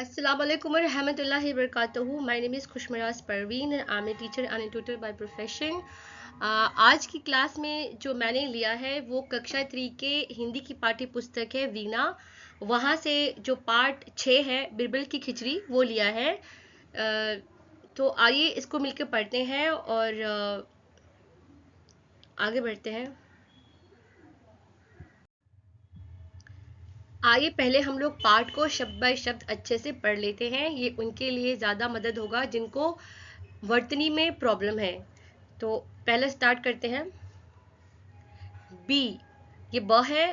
Assalamu alaikum wa rahmatullahi wa barakatuhu. My name is Khushmaraz Parveen and I'm a teacher and a tutor by profession. आज की class में जो मैंने लिया है वो कक्षा 3 के हिंदी की पाठ्य पुस्तक है वीणा। वहाँ से जो पार्ट 6 है बिरबल की खिचड़ी वो लिया है। तो आइए इसको मिलकर पढ़ते हैं और आगे बढ़ते हैं। आइए पहले हम लोग पाठ को शब्द बाय शब्द अच्छे से पढ़ लेते हैं। ये उनके लिए ज़्यादा मदद होगा जिनको वर्तनी में प्रॉब्लम है। तो पहले स्टार्ट करते हैं। बी, ये ब है,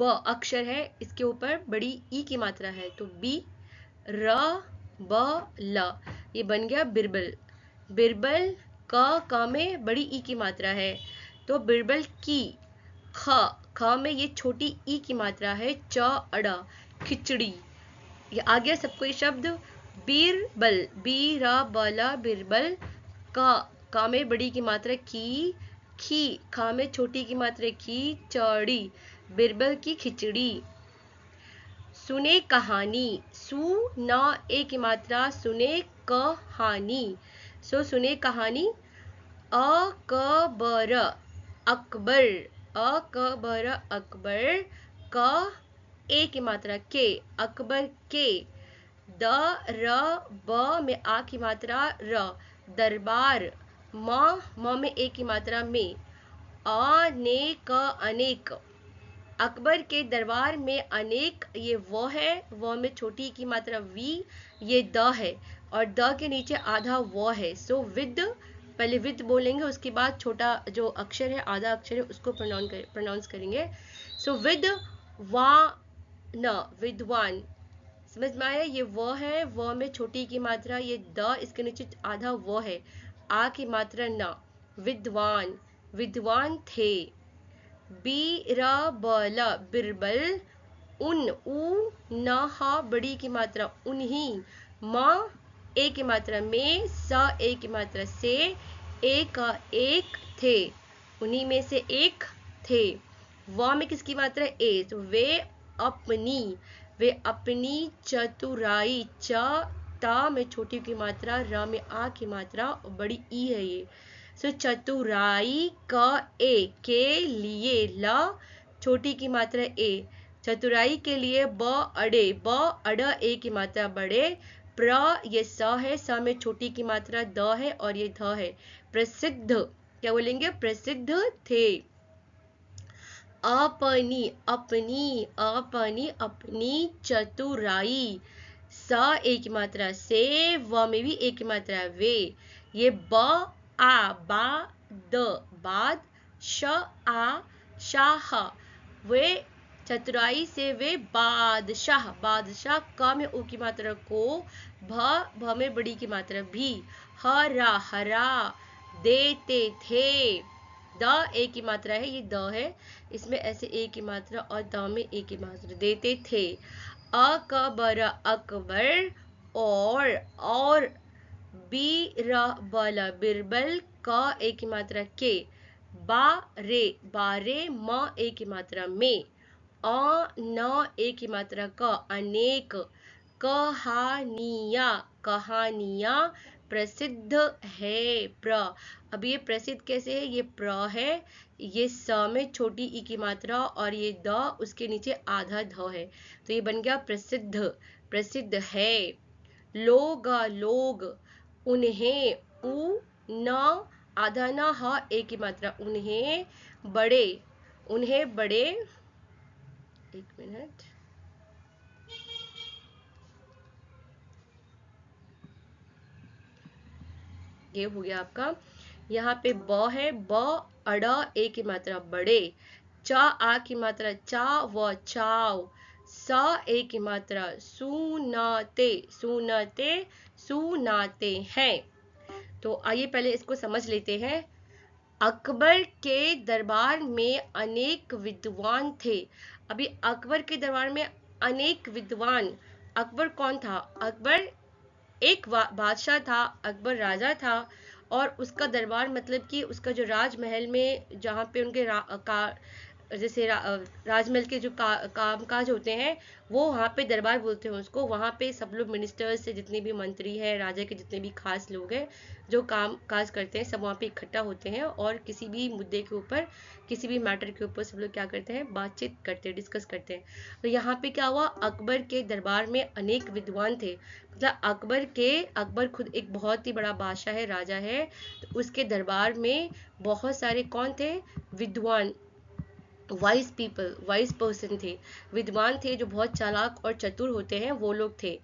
ब अक्षर है, इसके ऊपर बड़ी ई की मात्रा है तो बी। र ब ल, ये बन गया बिरबल। बिरबल क में बड़ी ई की मात्रा है तो बिरबल की। ख, ख में ये छोटी ई की मात्रा है, च अड़ा खिचड़ी। ये आ गया सबको ये शब्द। बीरबल, बी र बला बिरबल। का में बड़ी की मात्रा की। खी, खा में छोटी की मात्रा की, चौड़ी बिरबल की खिचड़ी। सुने कहानी, सु न ए की मात्रा, सुने कहानी। सुने कहानी। अकबर, अकबर, अकबर अकबर। क ए की मात्रा के, अकबर के। द र ब में आ की मात्रा र, दरबार। म में ए की मात्रा में। अनेक, अनेक अकबर के दरबार में अनेक, ये वो है, वो में छोटी की मात्रा वी, ये द है और द के नीचे आधा वो है। विद, पहले विद बोलेंगे उसके बाद छोटा जो अक्षर है आधा अक्षर है उसको प्रोनाउंस करेंगे। विद वा न, विद्वान। समझ में आया? ये वो है, वो में छोटी की मात्रा ये द, इसके नीचे आधा वो है, आ की मात्रा न। विद्वान, विद्वान थे। बीरबल, बिरबल। उन, उ न हा बड़ी की मात्रा उन्हीं। म ए की मात्रा में, स ए की मात्रा से, एक एक थे, उन्हीं में से एक थे। व में किसकी मात्रा ए, तो वे अपनी, वे अपनी चतुराई। च ता में छोटी की मात्रा, र में आ की मात्रा, बड़ी ई है ये। चतुराई क ए के लिए, ल छोटी की मात्रा ए, चतुराई के लिए। ब अड़े, ब अड़ ए की मात्रा बड़े। प्र, ये स है, स में छोटी की मात्रा द है और ये ध है। प्रसिद्ध, क्या बोलेंगे? प्रसिद्ध थे। अपनी, अपनी, अपनी, अपनी चतुराई। स एक मात्रा से, व में भी एक मात्रा वे। ये ब आ, बा द, बाद। श आ, शाह, वे चतुराई से वे बादशाह, बादशाह। क में उ की मात्रा को, भ में बड़ी की मात्रा भी। हरा, हरा देते थे। द ए की मात्रा है, ये द है, इसमें ऐसे ए की मात्रा और द में ए की मात्रा, देते थे। अकबर, अकबर। और बीरबल, बिरबल। क ए की मात्रा के। बारे, बारे। म ए की मात्रा में। न ए की मात्रा क, अनेक। कहानियाँ, कहानियाँ प्रसिद्ध है। प्र, अब ये प्रसिद्ध कैसे है? ये प्र है, ये स में छोटी ई की मात्रा और ये द, उसके नीचे आधा ध है तो ये बन गया प्रसिद्ध, प्रसिद्ध है। लोग, लोग। उन्हें, उ न आधा न, ह ए की मात्रा, उन्हें बड़े, उन्हें बड़े। एक मिनट, ये हो गया आपका। यहाँ पे ब है, ब अड़ा ए की मात्रा बड़े। चा आ की मात्रा चा व चाव। सा ए की मात्रा सुनाते, सुनाते, सुनाते हैं। तो आइए पहले इसको समझ लेते हैं। अकबर के दरबार में अनेक विद्वान थे। अभी अकबर के दरबार में अनेक विद्वान, अकबर कौन था? अकबर एक बादशाह था, अकबर राजा था और उसका दरबार मतलब कि उसका जो राजमहल में जहाँ पे उनके जैसे राजमहल के जो कामकाज होते हैं वो वहाँ पे दरबार बोलते हैं उसको। वहाँ पे सब लोग मिनिस्टर्स से, जितने भी मंत्री हैं, राजा के जितने भी खास लोग हैं जो काम काज करते हैं, सब वहाँ पे इकट्ठा होते हैं और किसी भी मुद्दे के ऊपर, किसी भी मैटर के ऊपर सब लोग क्या करते हैं, बातचीत करते हैं, डिस्कस करते हैं। तो यहाँ पे क्या हुआ, अकबर के दरबार में अनेक विद्वान थे। मतलब अकबर खुद एक बहुत ही बड़ा बादशाह है, राजा है, तो उसके दरबार में बहुत सारे कौन थे, विद्वान, वाइज पीपल, वाइज पर्सन थे, विद्वान थे, जो बहुत चालाक और चतुर होते हैं, वो लोग थे।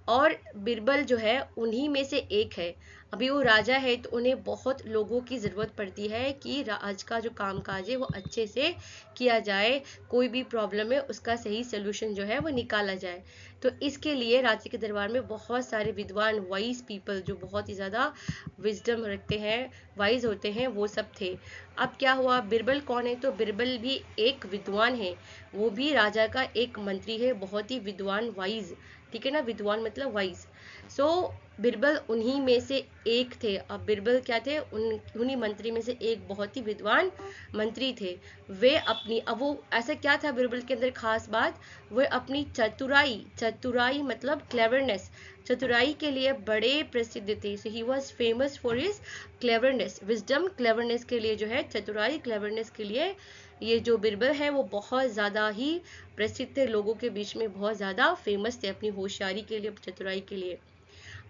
और बिरबल जो है उन्हीं में से एक है। अभी वो राजा है तो उन्हें बहुत लोगों की ज़रूरत पड़ती है कि आज का जो कामकाज है वो अच्छे से किया जाए, कोई भी प्रॉब्लम है उसका सही सोल्यूशन जो है वो निकाला जाए। तो इसके लिए राजा के दरबार में बहुत सारे विद्वान, वाइज पीपल, जो बहुत ही ज़्यादा विजडम रखते हैं, वाइज होते हैं, वो सब थे। अब क्या हुआ, बिरबल कौन है, तो बिरबल भी एक विद्वान है, वो भी राजा का एक मंत्री है, बहुत ही विद्वान, वाइज, ठीक है ना, विद्वान मतलब वाइज। सो बिरबल उन्हीं में से एक थे। अब बिरबल क्या थे, उन्हीं मंत्री में से एक बहुत ही विद्वान मंत्री थे। वे अपनी, अब वो ऐसा क्या था बिरबल के अंदर खास बात, वे अपनी चतुराई, चतुराई मतलब क्लेवरनेस, चतुराई के लिए बड़े प्रसिद्ध थे। So he was famous for his cleverness, wisdom, cleverness के लिए जो है, चतुराई, क्लेवरनेस के लिए ये जो बिरबल है वो बहुत ज़्यादा ही प्रसिद्ध थे, लोगों के बीच में बहुत ज़्यादा फेमस थे अपनी होशियारी के लिए, चतुराई के लिए।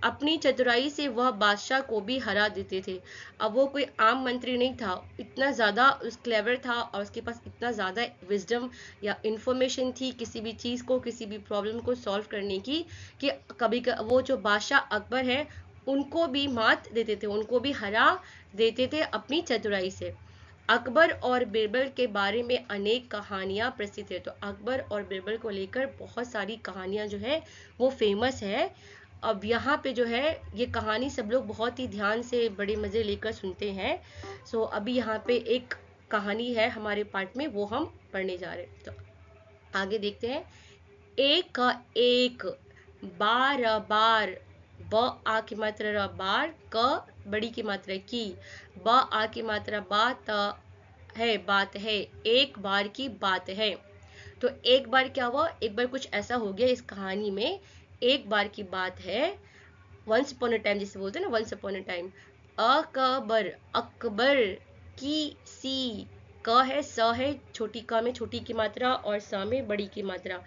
अपनी चतुराई से वह बादशाह को भी हरा देते थे। अब वो कोई आम मंत्री नहीं था, इतना ज़्यादा उस क्लेवर था और उसके पास इतना ज़्यादा विजडम या इंफॉर्मेशन थी किसी भी चीज़ को, किसी भी प्रॉब्लम को सॉल्व करने की, कि कभी वो जो बादशाह अकबर है उनको भी मात देते थे, उनको भी हरा देते थे अपनी चतुराई से। अकबर और बिरबल के बारे में अनेक कहानियां प्रसिद्ध है। तो अकबर और बिरबल को लेकर बहुत सारी कहानियां जो है वो फेमस है। अब यहाँ पे जो है ये कहानी सब लोग बहुत ही ध्यान से, बड़े मज़े लेकर सुनते हैं। सो अभी यहाँ पे एक कहानी है हमारे पार्ट में, वो हम पढ़ने जा रहे हैं। तो आगे देखते हैं। एक का एक, बार बार, ब आ की मात्रा र बार, क बड़ी की मात्रा की, ब आ की मात्रा बात है, बात है, एक बार की बात है। तो एक बार क्या हुआ, एक बार कुछ ऐसा हो गया इस कहानी में, एक बार की बात है, वंस अपॉन अ टाइम जिसे बोलते हैं ना, once upon a time. Akbar, Akbar, की सी, क है, स है, छोटी क में छोटी की मात्रा और स में बड़ी की मात्रा,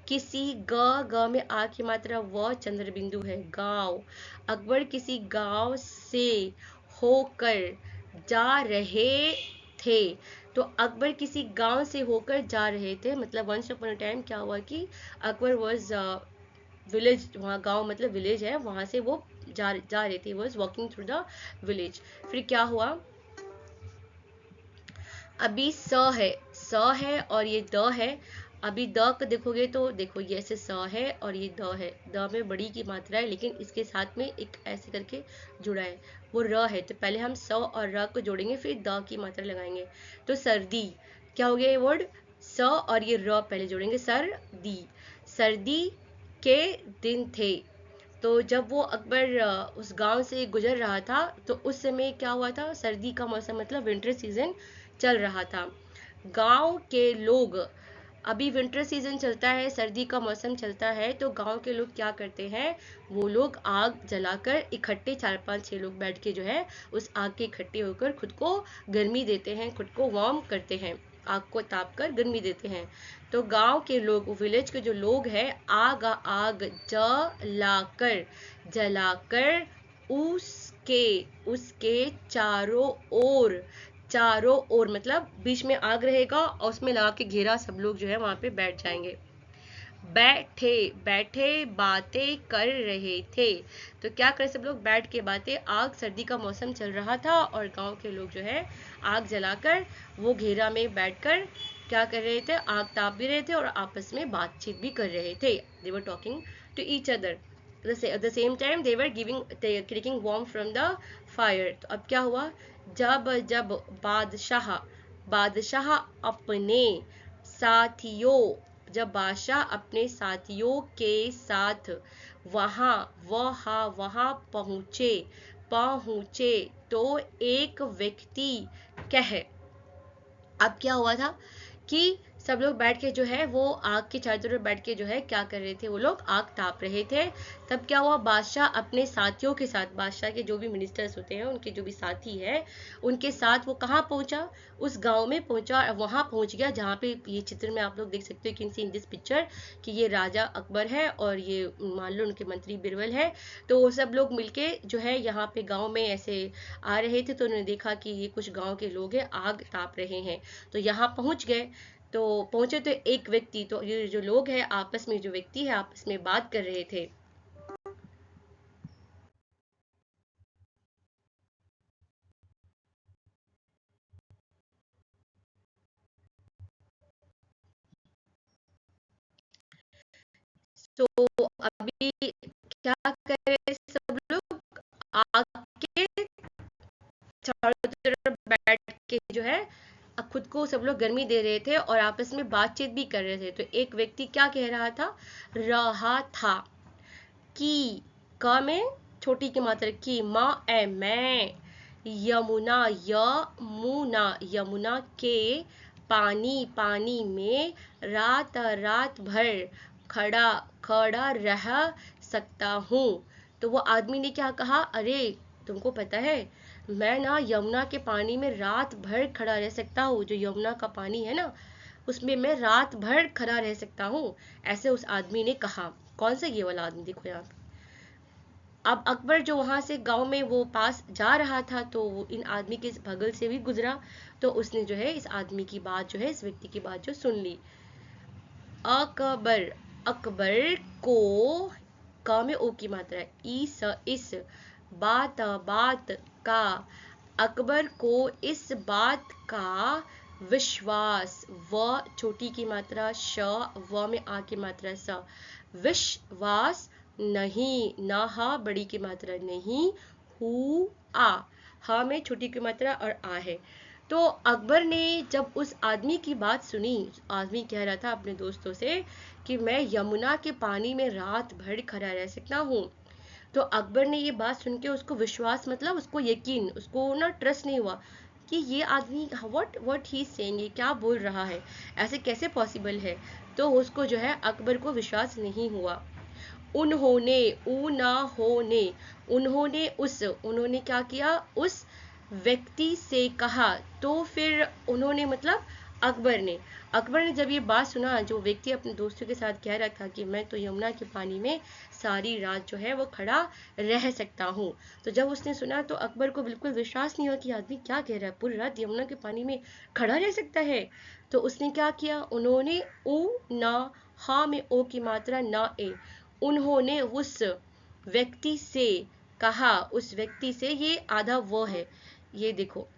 किसी, ग में आ की मात्रा, व चंद्र बिंदु है, गांव। अकबर किसी गांव से होकर जा रहे थे। तो अकबर किसी गांव से होकर जा रहे थे, मतलब वंस अपॉन अ टाइम क्या हुआ कि अकबर वॉज विलेज, वहाँ गांव मतलब विलेज है, वहां से वो जा रहे थे, was walking through the village. फिर क्या हुआ, अभी स है और ये द है। अभी द को देखोगे तो देखो ये ऐसे स है और ये द है, द में बड़ी की मात्रा है, लेकिन इसके साथ में एक ऐसे करके जुड़ा है, वो र है। तो पहले हम स और र को जोड़ेंगे, फिर द की मात्रा लगाएंगे। तो सर्दी, क्या हो गया ये वर्ड, स और ये र पहले जोड़ेंगे, सर्दी, सर्दी के दिन थे। तो जब वो अकबर उस गांव से गुजर रहा था तो उस समय क्या हुआ था, सर्दी का मौसम, मतलब विंटर सीजन चल रहा था। गांव के लोग, अभी विंटर सीजन चलता है, सर्दी का मौसम चलता है, तो गांव के लोग क्या करते हैं, वो लोग आग जलाकर इकट्ठे 4-5-6 लोग बैठ के जो है उस आग के इकट्ठे होकर खुद को गर्मी देते हैं, खुद को वार्म करते हैं, आग को ताप कर गर्मी देते हैं। तो गांव के लोग, विलेज के जो लोग हैं, आग आग जलाकर, जलाकर उसके उसके चारों ओर, चारों ओर मतलब बीच में आग रहेगा और उसमें लगा के घेरा, सब लोग जो है वहां पे बैठ जाएंगे। बैठे, बैठे बातें कर रहे थे। तो क्या करे, सब लोग बैठ के बातें, आग, सर्दी का मौसम चल रहा था और गांव के लोग जो है आग जलाकर वो घेरा में बैठकर क्या कर रहे थे, आग ताप भी रहे थे और आपस में बातचीत भी कर रहे थे। They were talking to each other, at the same time they were taking warm from the fire। तो अब क्या हुआ, जब जब बादशाह, बादशाह अपने साथियों, जब बादशाह अपने साथियों के साथ वहां पहुंचे, पहुंचे तो एक व्यक्ति कह, अब क्या हुआ था कि सब लोग बैठ के जो है वो आग के चारों तरफ बैठ के जो है क्या कर रहे थे, वो लोग आग ताप रहे थे। तब क्या हुआ, बादशाह अपने साथियों के साथ, बादशाह के जो भी मिनिस्टर्स होते हैं, उनके जो भी साथी है, उनके साथ वो कहाँ पहुंचा, उस गांव में पहुंचा। वहां पहुंच गया जहाँ पे ये चित्र में आप लोग देख सकते हो, can see in this picture, कि ये राजा अकबर है और ये मान लो उनके मंत्री बिरबल है। तो वो सब लोग मिलके जो है यहाँ पे गांव में ऐसे आ रहे थे, तो उन्होंने देखा कि ये कुछ गांव के लोग हैं, आग ताप रहे हैं। तो यहाँ पहुंच गए। तो पहुंचे तो एक व्यक्ति, तो ये जो लोग हैं आपस में, जो व्यक्ति है आपस में बात कर रहे थे। तो अभी क्या कर रहे हैं सब लोग, आग के चारों तरफ बैठ के जो है खुद को सब लोग गर्मी दे रहे थे और आपस में बातचीत भी कर रहे थे। तो एक व्यक्ति क्या कह रहा था कि, क में छोटी की मात्रा की, माँ ए मैं, यमुना यमुना, यमुना के पानी पानी में रात रात भर खड़ा खड़ा रह सकता हूँ। तो वो आदमी ने क्या कहा, अरे तुमको पता है मैं ना यमुना के पानी में रात भर खड़ा रह सकता हूँ, जो यमुना का पानी है ना उसमें मैं रात भर खड़ा रह सकता हूँ, ऐसे उस आदमी ने कहा। कौन सा, ये वाला आदमी, देखो यहाँ पे। अब अकबर जो वहां से गांव में वो पास जा रहा था, तो वो इन आदमी के बगल से भी गुजरा, तो उसने जो है इस आदमी की बात जो है, इस व्यक्ति की बात जो सुन ली। अकबर, अकबर को, क में ओ की मात्रा है, इस बात बात का, अकबर को इस बात का विश्वास, व छोटी की मात्रा श, व में आ की मात्रा स, विश्वास नहीं, ना हा बड़ी की मात्रा नहीं, हुआ, हा में छोटी की मात्रा और आ है। तो अकबर ने जब उस आदमी की बात सुनी, आदमी कह रहा था अपने दोस्तों से कि मैं यमुना के पानी में रात भर खड़ा रह सकता हूँ, तो अकबर ने ये बात सुन के उसको विश्वास, मतलब उसको यकीन, उसको ना ट्रस्ट नहीं हुआ कि ये आदमी व्हाट ही सेइंग, ये क्या बोल रहा है, ऐसे कैसे पॉसिबल है। तो उसको जो है अकबर को विश्वास नहीं हुआ। उन्होंने, ऊ ना होने, उन्होंने उस, उन्होंने क्या किया, उस व्यक्ति से कहा। तो फिर उन्होंने मतलब अकबर ने जब ये बात सुना, जो व्यक्ति अपने दोस्तों के साथ कह रहा था कि मैं तो यमुना के पानी में सारी रात जो है वो खड़ा रह सकता हूँ, तो जब उसने सुना तो अकबर को बिल्कुल विश्वास नहीं हुआ कि आदमी क्या कह रहा है, पूरी रात यमुना के पानी में खड़ा रह सकता है। तो उसने क्या किया, उन्होंने, ऊ ना, हा में ओ की मात्रा ना ए, उन्होंने उस व्यक्ति से कहा, उस व्यक्ति से, ये आधा वो है, ये देखो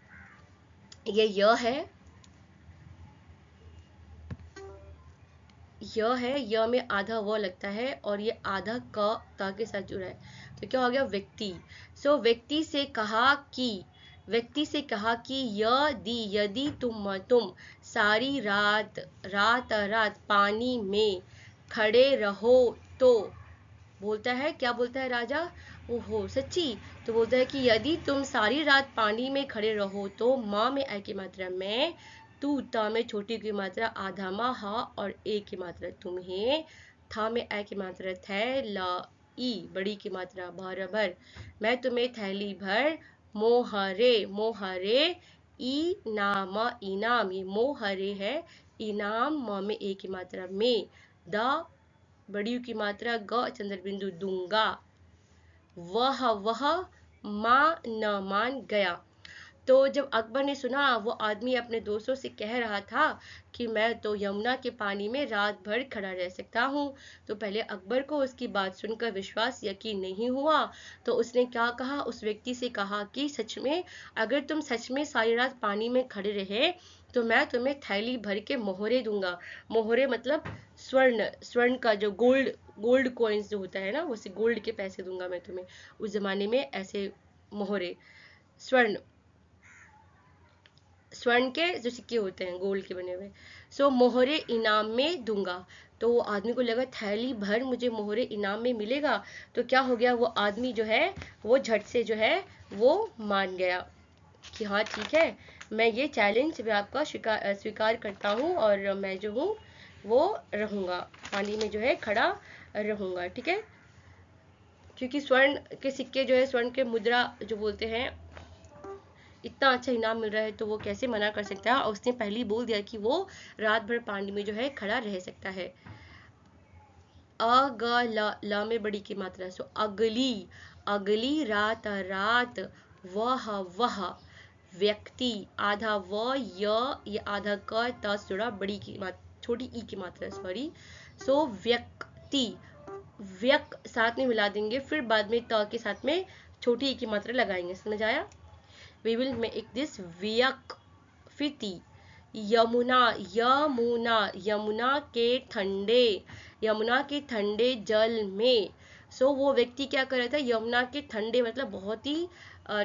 ये है, य में आधा वो लगता है और ये आधा क ता के साथ जुड़ा है, तो क्या हो गया, व्यक्ति। सो व्यक्ति से कहा कि, व्यक्ति से कहा कि यदि तुम सारी रात रात पानी में खड़े रहो तो, बोलता है, क्या बोलता है राजा, ओहो सच्ची। तो बोलता है कि यदि तुम सारी रात पानी में खड़े रहो तो, माँ में आई की मात्रा मैं, तू, ता में छोटी की मात्रा आधा मा, हा और ए की मात्रा तुम्हें, था में आई की मात्रा थे, ला ई बड़ी की मात्रा बराबर, मैं तुम्हें थैली भर मोहरे, मोहरे इनाम, इनाम, ये मोहरे है, इनाम, म में ए की मात्रा में, द बड़ी की मात्रा ग चंद्र बिंदु दूंगा, वह न मान गया। तो जब अकबर ने सुना, वो आदमी अपने दोस्तों से कह रहा था कि मैं तो यमुना के पानी में रात भर खड़ा रह सकता हूँ, तो पहले अकबर को उसकी बात सुनकर विश्वास यकीन नहीं हुआ। तो उसने क्या कहा, उस व्यक्ति से कहा कि सच में, अगर तुम सच में सारी रात पानी में खड़े रहे तो मैं तुम्हें थैली भर के मोहरे दूंगा। मोहरे मतलब स्वर्ण, स्वर्ण का जो गोल्ड, गोल्ड कॉइन्स जो होता है ना, उसे गोल्ड के पैसे दूंगा मैं तुम्हें। उस जमाने में ऐसे मोहरे, स्वर्ण, स्वर्ण के जो सिक्के होते हैं गोल्ड के बने हुए, सो मोहरे इनाम में दूंगा। तो वो आदमी को लगा थैली भर मुझे मोहरे इनाम में मिलेगा, तो क्या हो गया, वो आदमी जो है वो झट से जो है वो मान गया। कि हाँ ठीक है, मैं ये चैलेंज भी आपका स्वीकार करता हूँ और मैं जो हूँ वो रहूँगा, पानी में जो है खड़ा रहूँगा। ठीक है, क्योंकि स्वर्ण के सिक्के जो है, स्वर्ण के मुद्रा जो बोलते हैं, इतना अच्छा इनाम मिल रहा है तो वो कैसे मना कर सकता है। और उसने पहले ही बोल दिया कि वो रात भर पानी में जो है खड़ा रह सकता है। ल में बड़ी की मात्रा, सो अगली, अगली रात, रात, वह व्यक्ति, आधा व ये आधा क त से जुड़ा बड़ी की मात्रा, छोटी ई की मात्रा, सॉरी। सो व्यक्ति, व्यक साथ में मिला देंगे, फिर बाद में त के साथ में छोटी ई की मात्रा लगाएंगे। समझ आया? वी विल मेक दिस व्यक। फिर ती, यमुना, यमुना, यमुना के ठंडे, यमुना के ठंडे जल में। सो वो व्यक्ति क्या कर रहा था, यमुना के ठंडे मतलब बहुत ही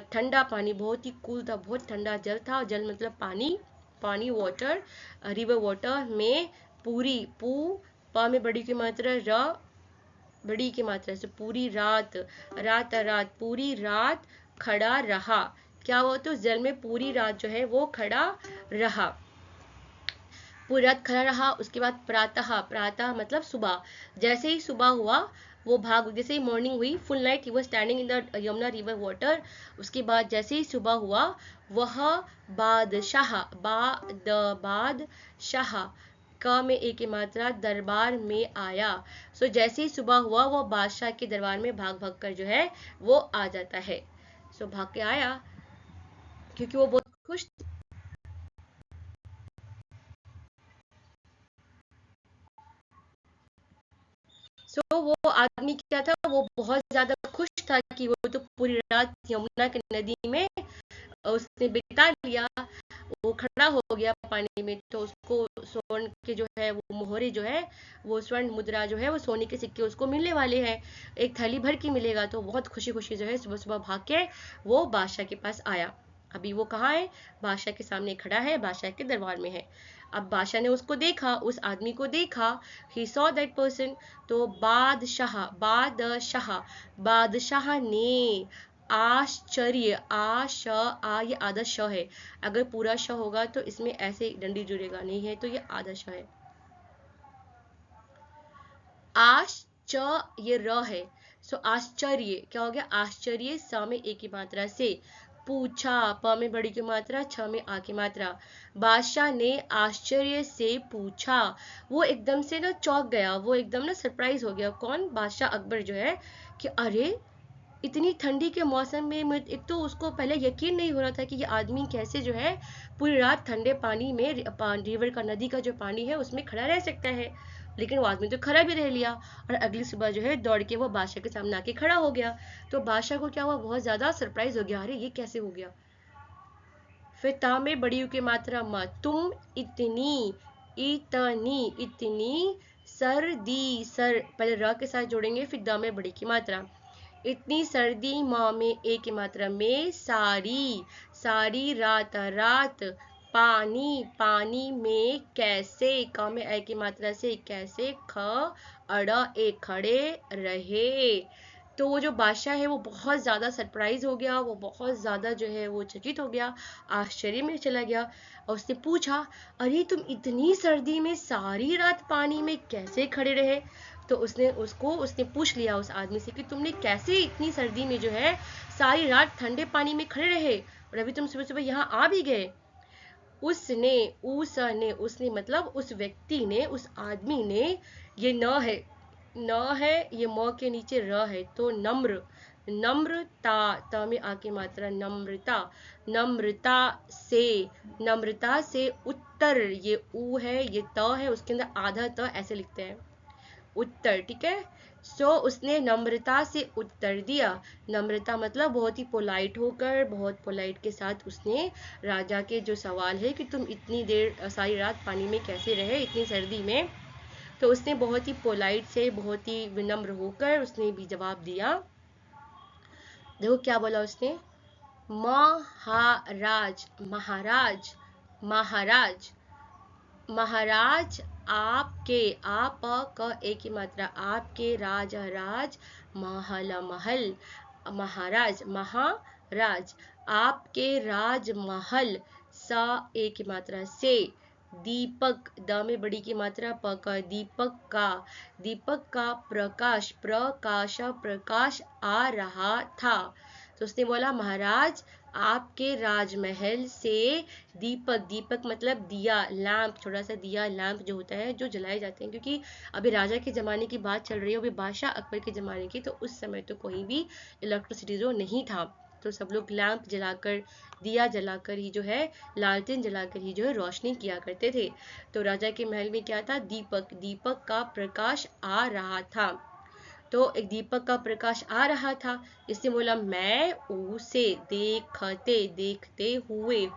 ठंडा पानी, बहुत ही कूल था, बहुत ठंडा जल था। जल मतलब पानी, पानी वाटर, रिवर वाटर में पूरी, पा में बड़ी की मात्रा, र बड़ी की मात्रा से पूरी रात, रात रात, पूरी रात खड़ा रहा। क्या हुआ? तो जल में पूरी रात जो है वो खड़ा रहा, पूरी रात खड़ा रहा। उसके बाद प्रातः, प्रातः मतलब सुबह, जैसे ही सुबह हुआ वो भाग, जैसे ही मॉर्निंग हुई, full night he was standing in the Yamuna river water. उसके बाद जैसे ही सुबह हुआ, वह बादशाह, बादशाह, क में एक की मात्रा, दरबार में आया। सो जैसे ही सुबह हुआ वो बादशाह के दरबार में भाग भाग कर जो है वो आ जाता है। सो भाग के आया क्योंकि वो बहुत खुश। सो वो आदमी क्या था, वो बहुत ज्यादा खुश था कि वो तो पूरी रात यमुना की नदी में उसने बिता लिया, वो खड़ा हो गया पानी में। तो उसको स्वर्ण के जो है वो मोहरे जो है, वो स्वर्ण मुद्रा जो है, वो सोने के सिक्के उसको मिलने वाले हैं, एक थैली भर की मिलेगा। तो बहुत खुशी खुशी जो है सुबह सुबह भाग के वो बादशाह के पास आया। अभी वो कहाँ है? बादशाह के सामने खड़ा है, बादशाह के दरबार में है। अब बादशाह ने उसको देखा, उस आदमी को देखा, ही सॉ दैट पर्सन। तो बादशाह, बादशाह, बादशाह ने आश्चर्य, आ ये आधा श है, अगर पूरा श होगा तो इसमें ऐसे डंडी जुड़ेगा, नहीं है तो ये आधा श है। ये र है। सो आश्चर्य क्या हो गया? आश्चर्य, स में ए की मात्रा से, पूछा, प में बड़ी की मात्रा, छ में आ की मात्रा। बादशाह ने आश्चर्य से पूछा, वो एकदम से ना चौंक गया, वो एकदम ना सरप्राइज हो गया। कौन? बादशाह अकबर जो है, कि अरे इतनी ठंडी के मौसम में, एक तो उसको पहले यकीन नहीं हो रहा था कि ये आदमी कैसे जो है पूरी रात ठंडे पानी में, रिवर का, नदी का जो पानी है उसमें खड़ा रह सकता है। लेकिन वो आदमी तो खड़ा भी रह लिया, और अगली सुबह जो है दौड़ के वो बादशाह के सामने आके खड़ा हो गया। तो बादशाह को क्या हुआ? बहुत ज्यादा सरप्राइज हो गया, अरे ये कैसे हो गया। फिर ता में बड़ी की मात्रा, म, तुम इतनी, इतनी, इतनी सर्दी, सर पहले र के साथ जोड़ेंगे, फिर द में बड़ी की मात्रा, इतनी सर्दी, माँ में एक की मात्रा में, सारी, सारी रात, रात, पानी, पानी में कैसे, क में ए की मात्रा से, कैसे, ख अड़ा ए, खड़े रहे। तो वो जो बादशाह है वो बहुत ज़्यादा सरप्राइज हो गया, वो बहुत ज़्यादा जो है वो चकित हो गया, आश्चर्य में चला गया। और उसने पूछा, अरे तुम इतनी सर्दी में सारी रात पानी में कैसे खड़े रहे? तो उसने पूछ लिया उस आदमी से कि तुमने कैसे इतनी सर्दी में जो है सारी रात ठंडे पानी में खड़े रहे, और अभी तुम सुबह सुबह यहाँ आ भी गए। उसने मतलब उस व्यक्ति ने, उस आदमी ने, ये न है, ये म के नीचे र है, तो नम्र, नम्रता, त में आ की मात्रा, नम्रता, नम्रता से, नम्रता से उत्तर, ये ऊ है, ये त है, उसके अंदर आधा त ऐसे लिखते हैं, उत्तर। ठीक है, सो उसने नम्रता से उत्तर दिया। नम्रता मतलब बहुत ही पोलाइट होकर, बहुत पोलाइट के साथ उसने राजा के जो सवाल है कि तुम इतनी देर सारी रात पानी में कैसे रहे इतनी सर्दी में, तो उसने बहुत ही पोलाइट से, बहुत ही विनम्र होकर उसने भी जवाब दिया। देखो क्या बोला उसने, महाराज, महाराज, महाराज, महाराज आपके, आप क एक की मात्रा, आपके, राज, महल, महल, महाराज, महाराज आपके राजमहल, सा ए की मात्रा से, दीपक, द में बड़ी की मात्रा प का, दीपक का प्रकाश, प्रकाश प्रकाश आ रहा था। तो उसने बोला महाराज आपके राजमहल से दीपक, दीपक मतलब दिया, लैंप, छोटा सा दिया, लैंप जो होता है जो जलाए जाते हैं, क्योंकि अभी राजा के ज़माने की बात चल रही है, अभी बादशाह अकबर के ज़माने की, तो उस समय तो कोई भी इलेक्ट्रिसिटी जो नहीं था, तो सब लोग लैंप जलाकर, दिया जलाकर ही जो है, लालटेन जलाकर ही जो है रोशनी किया करते थे। तो राजा के महल में क्या था, दीपक, दीपक का प्रकाश आ रहा था। तो एक दीपक का प्रकाश आ रहा था, इसने बोला मैं उसे देखते देखते हुए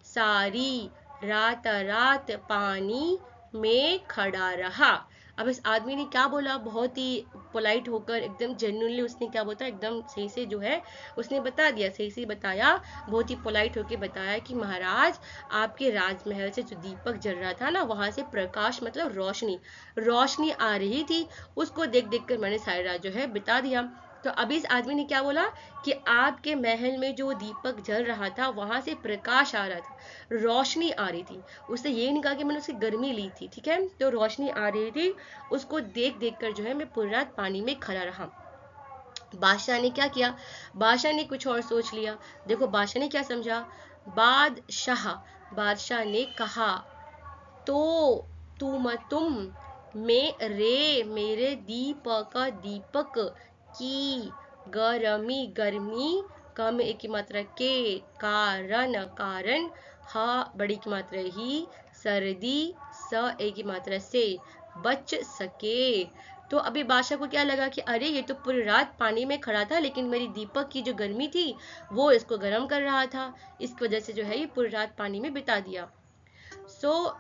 सारी रात रात पानी में खड़ा रहा। अब इस आदमी ने क्या बोला, बहुत ही पोलाइट होकर, एकदम जेन्युइनली उसने क्या बोला, एकदम सही से जो है उसने बता दिया, सही से बताया, बहुत ही पोलाइट होकर बताया कि महाराज आपके राजमहल से जो दीपक जल रहा था ना, वहां से प्रकाश मतलब रोशनी, रोशनी आ रही थी, उसको देख देख कर मैंने सारी रात जो है बिता दिया। तो अभी इस आदमी ने क्या बोला कि आपके महल में जो दीपक जल रहा था वहां से प्रकाश आ रहा था, रोशनी आ रही थी। उसने ये नहीं कहा कि मैंने उसकी गर्मी ली थी, ठीक है, तो रोशनी आ रही थी, उसको देख देख कर जो है मैं पूरी रात पानी में खड़ा रहा। बादशाह ने क्या किया, बादशाह ने कुछ और सोच लिया। देखो बादशाह ने क्या समझा, बादशाह ने कहा तो तुम मेरे दीपक की गर्मी कम एक की मात्रा के कारण हा बड़ी की मात्रा ही, सर्दी स एक की मात्रा से बच सके। तो अभी बादशाह को क्या लगा कि अरे ये तो पूरी रात पानी में खड़ा था, लेकिन मेरी दीपक की जो गर्मी थी वो इसको गर्म कर रहा था, इसकी वजह से जो है ये पूरी रात पानी में बिता दिया। सो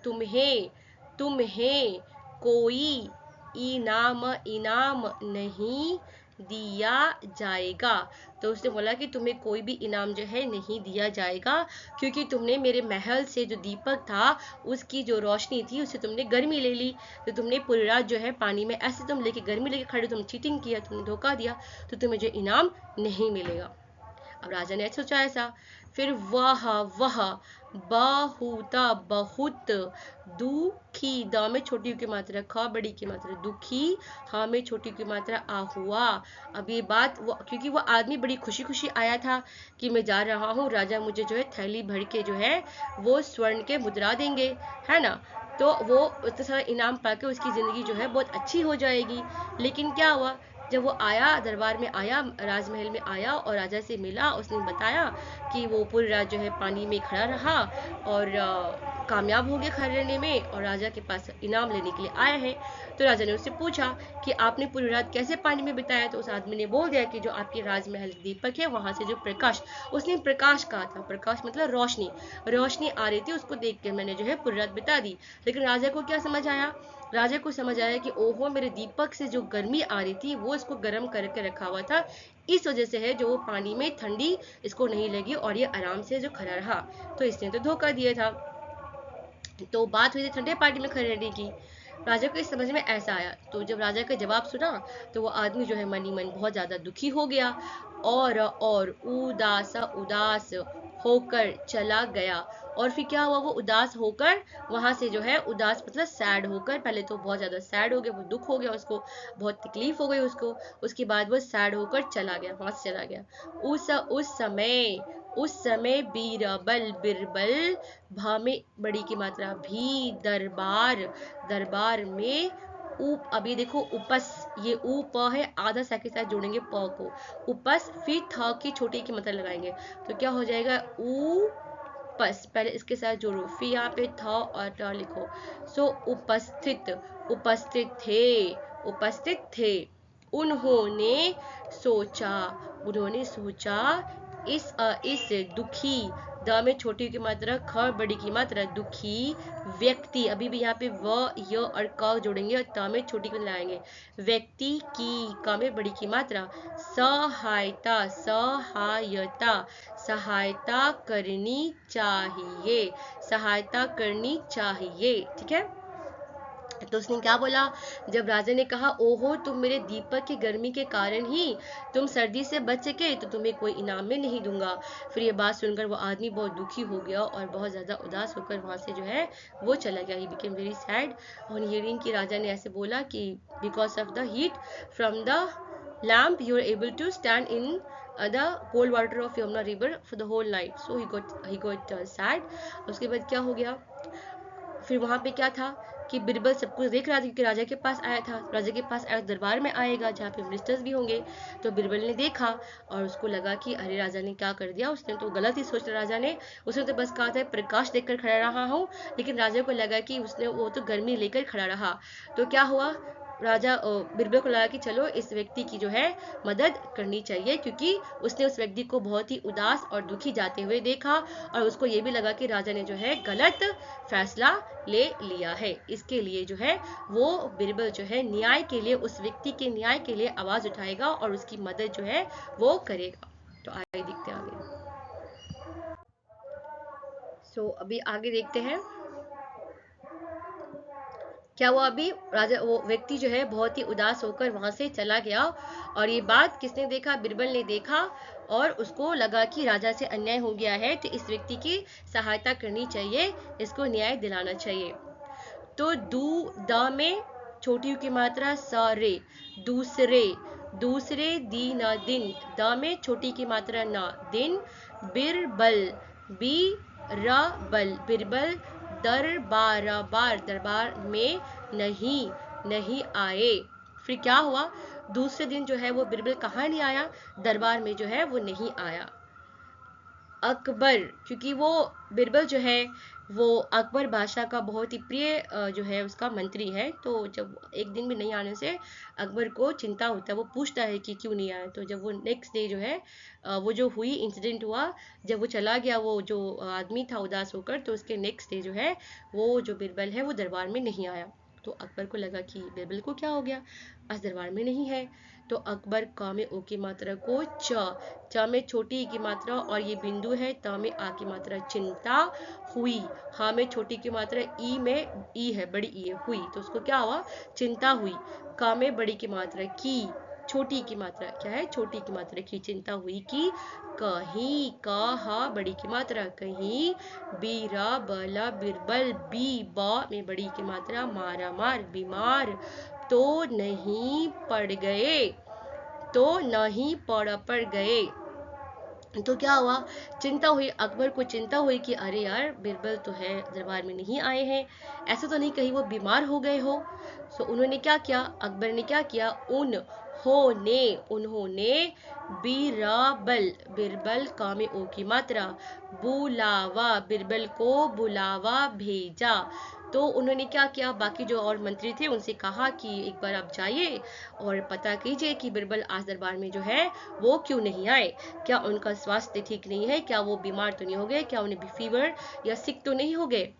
तुम्हें कोई इनाम नहीं दिया जाएगा। तो उसने बोला कि तुम्हें कोई भी इनाम जो है नहीं दिया जाएगा, क्योंकि तुमने मेरे महल से जो दीपक था उसकी जो रोशनी थी उससे तुमने गर्मी ले ली, तो तुमने पूरी रात जो है पानी में ऐसे तुम लेके गर्मी लेके खड़े, तुम चीटिंग किया, तुमने धोखा दिया, तो तुम्हें जो इनाम नहीं मिलेगा। अब राजा ने सोचा ऐसा, फिर वह बहुत दुखी, द में छोटी की मात्रा, ख बड़ी की मात्रा, दुखी, हाँ में छोटी की मात्रा, आ हुआ। अब ये बात क्योंकि वो आदमी बड़ी खुशी खुशी आया था कि मैं जा रहा हूँ, राजा मुझे जो है थैली भर के जो है वो स्वर्ण के मुद्रा देंगे, है ना, तो वो उतना सारा इनाम पाके उसकी ज़िंदगी जो है बहुत अच्छी हो जाएगी। लेकिन क्या हुआ, जब वो आया, दरबार में आया, राजमहल में आया और राजा से मिला, उसने बताया कि वो पूरी रात जो है पानी में खड़ा रहा और कामयाब हो गया खड़े रहने में, और राजा के पास इनाम लेने के लिए आया है। तो राजा ने उससे पूछा कि आपने पूरी रात कैसे पानी में बिताया, तो उस आदमी ने बोल दिया कि जो आपके राजमहल दीपक है वहां से जो प्रकाश, उसने प्रकाश कहा था, प्रकाश मतलब रोशनी, रोशनी आ रही थी, उसको देख कर मैंने जो है पूरी रात बिता दी। लेकिन राजा को क्या समझ आया, राजा को समझ आया कि ओहो मेरे दीपक से जो गर्मी आ रही थी वो इसको गर्म करके रखा हुआ था, इस वजह से है जो वो पानी में ठंडी इसको नहीं लगी और ये आराम से जो खड़ा रहा, तो इसने तो धोखा दिया था। तो बात हुई थी ठंडे पानी में खड़े रहने की। राजा को इस समझ में ऐसा आया, तो जब राजा का जवाब सुना तो वो आदमी जो है मन ही मन बहुत ज़्यादा दुखी हो गया और उदास होकर चला गया। और फिर क्या हुआ, वो उदास होकर वहां से जो है, उदास मतलब सैड होकर, पहले तो बहुत ज़्यादा सैड हो गया, वो दुख हो गया, उसको बहुत तकलीफ हो गई उसको, उसके बाद वो सैड होकर चला गया, वहां से चला गया। उस समय बिरबल भामे बड़ी की मात्रा भी दरबार में अभी देखो उपस, ये ऊप है, आधा सा के साथ जोड़ेंगे प को, उपस, फिर थ की छोटी की मतलब लगाएंगे, तो क्या हो जाएगा उपस, पहले इसके साथ जोड़ो, फिर यहाँ पे थ और ट लिखो। सो उपस्थित थे। उन्होंने सोचा इस दुखी, द में छोटी की मात्रा, ख बड़ी की मात्रा, दुखी व्यक्ति, अभी भी यहाँ पे व य और क जोड़ेंगे और त में छोटी की लाएंगे, व्यक्ति की, क में बड़ी की मात्रा, सहायता करनी चाहिए, ठीक है। तो उसने क्या बोला, जब राजा ने कहा, ओहो तुम मेरे दीपक की गर्मी के कारण ही तुम सर्दी से बच सके, तो तुम्हें कोई इनाम में नहीं दूंगा। फिर ये बात सुनकर वो आदमी बहुत दुखी हो गया और बहुत ज़्यादा उदास होकर वहाँ से जो है वो चला गया। He became very sad on hearing कि राजा ने ऐसे बोला कि because of the heat from the lamp you are able to stand in the cold water of Yamuna river for the whole night. So he got sad. उसके बाद क्या हो गया, फिर वहाँ पे क्या था कि बिरबल सब कुछ देख रहा था, क्योंकि राजा के पास आया था। राजा के पास आया, दरबार में आएगा जहाँ पे मिनिस्टर्स भी होंगे। तो बिरबल ने देखा और उसको लगा कि अरे राजा ने क्या कर दिया, उसने तो गलत ही सोचा। राजा ने, उसने तो बस कहा था प्रकाश देखकर खड़ा रहा हूँ, लेकिन राजा को लगा कि उसने वो तो गर्मी लेकर खड़ा रहा। तो क्या हुआ, राजा बिरबल को लगा कि चलो इस व्यक्ति की जो है मदद करनी चाहिए, क्योंकि उसने उस व्यक्ति को बहुत ही उदास और दुखी जाते हुए देखा और उसको ये भी लगा कि राजा ने जो है गलत फैसला ले लिया है। इसके लिए जो है वो बिरबल जो है न्याय के लिए, उस व्यक्ति के न्याय के लिए आवाज उठाएगा और उसकी मदद जो है वो करेगा। तो आगे देखते हैं आगे। सो अभी आगे देखते हैं क्या हुआ। अभी राजा, वो व्यक्ति जो है बहुत ही उदास होकर वहां से चला गया। और ये बात किसने देखा, बिरबल ने देखा और उसको लगा कि राजा से अन्याय हो गया है, तो इस व्यक्ति की सहायता करनी चाहिए, इसको न्याय दिलाना चाहिए। तो दू द में छोटी यू की मात्रा स रे, दूसरे, दूसरे दीन दिन, द में छोटी की मात्रा न, दिन, बिरबल, बी र बल, बिरबल दरबार, बार दरबार में नहीं, नहीं आए। फिर क्या हुआ, दूसरे दिन जो है वो बिरबल कहाँ नहीं आया, दरबार में जो है वो नहीं आया। अकबर, क्योंकि वो बिरबल जो है वो अकबर बादशाह का बहुत ही प्रिय जो है उसका मंत्री है। तो जब एक दिन भी नहीं आने से अकबर को चिंता होता है, वो पूछता है कि क्यों नहीं आया। तो जब वो नेक्स्ट डे जो है वो जो हुई इंसिडेंट हुआ, जब वो चला गया वो जो आदमी था उदास होकर, तो उसके नेक्स्ट डे जो है वो जो बिरबल है वो दरबार में नहीं आया। तो अकबर को लगा कि बिरबल को क्या हो गया, आज दरबार में नहीं है। तो अकबर क में ओ की मात्रा को च में छोटी ई की मात्रा और ये बिंदु है, त में आ की मात्रा चिंता हुई, हा में छोटी की मात्रा ई में ई है, बड़ी ई है, हुई, तो उसको क्या हुआ, चिंता हुई। क में बड़ी की मात्रा की, छोटी की मात्रा क्या है, छोटी की मात्रा की, चिंता हुई कि कहीं, कहा बड़ी की मात्रा कहीं, बीरा बला बिरबल, बी ब में बड़ी की मात्रा मारा मार, बीमार तो नहीं पड़ गए, तो नहीं पड़ गए। तो क्या हुआ, चिंता हुई, अकबर को चिंता हुई कि अरे यार बिरबल तो है दरबार में नहीं आए हैं, ऐसा तो नहीं कहीं वो बीमार हो गए हो। सो उन्होंने क्या किया, अकबर ने क्या किया, उन्होंने बीराबल, बिरबल का में ओ की मात्रा, बुलावा, बिरबल को बुलावा भेजा। तो उन्होंने क्या किया, बाकी जो और मंत्री थे उनसे कहा कि एक बार आप जाइए और पता कीजिए कि बिरबल आज दरबार में जो है वो क्यों नहीं आए, क्या उनका स्वास्थ्य ठीक नहीं है, क्या वो बीमार तो नहीं हो गए, क्या उन्हें भी फीवर या सिक तो नहीं हो गए।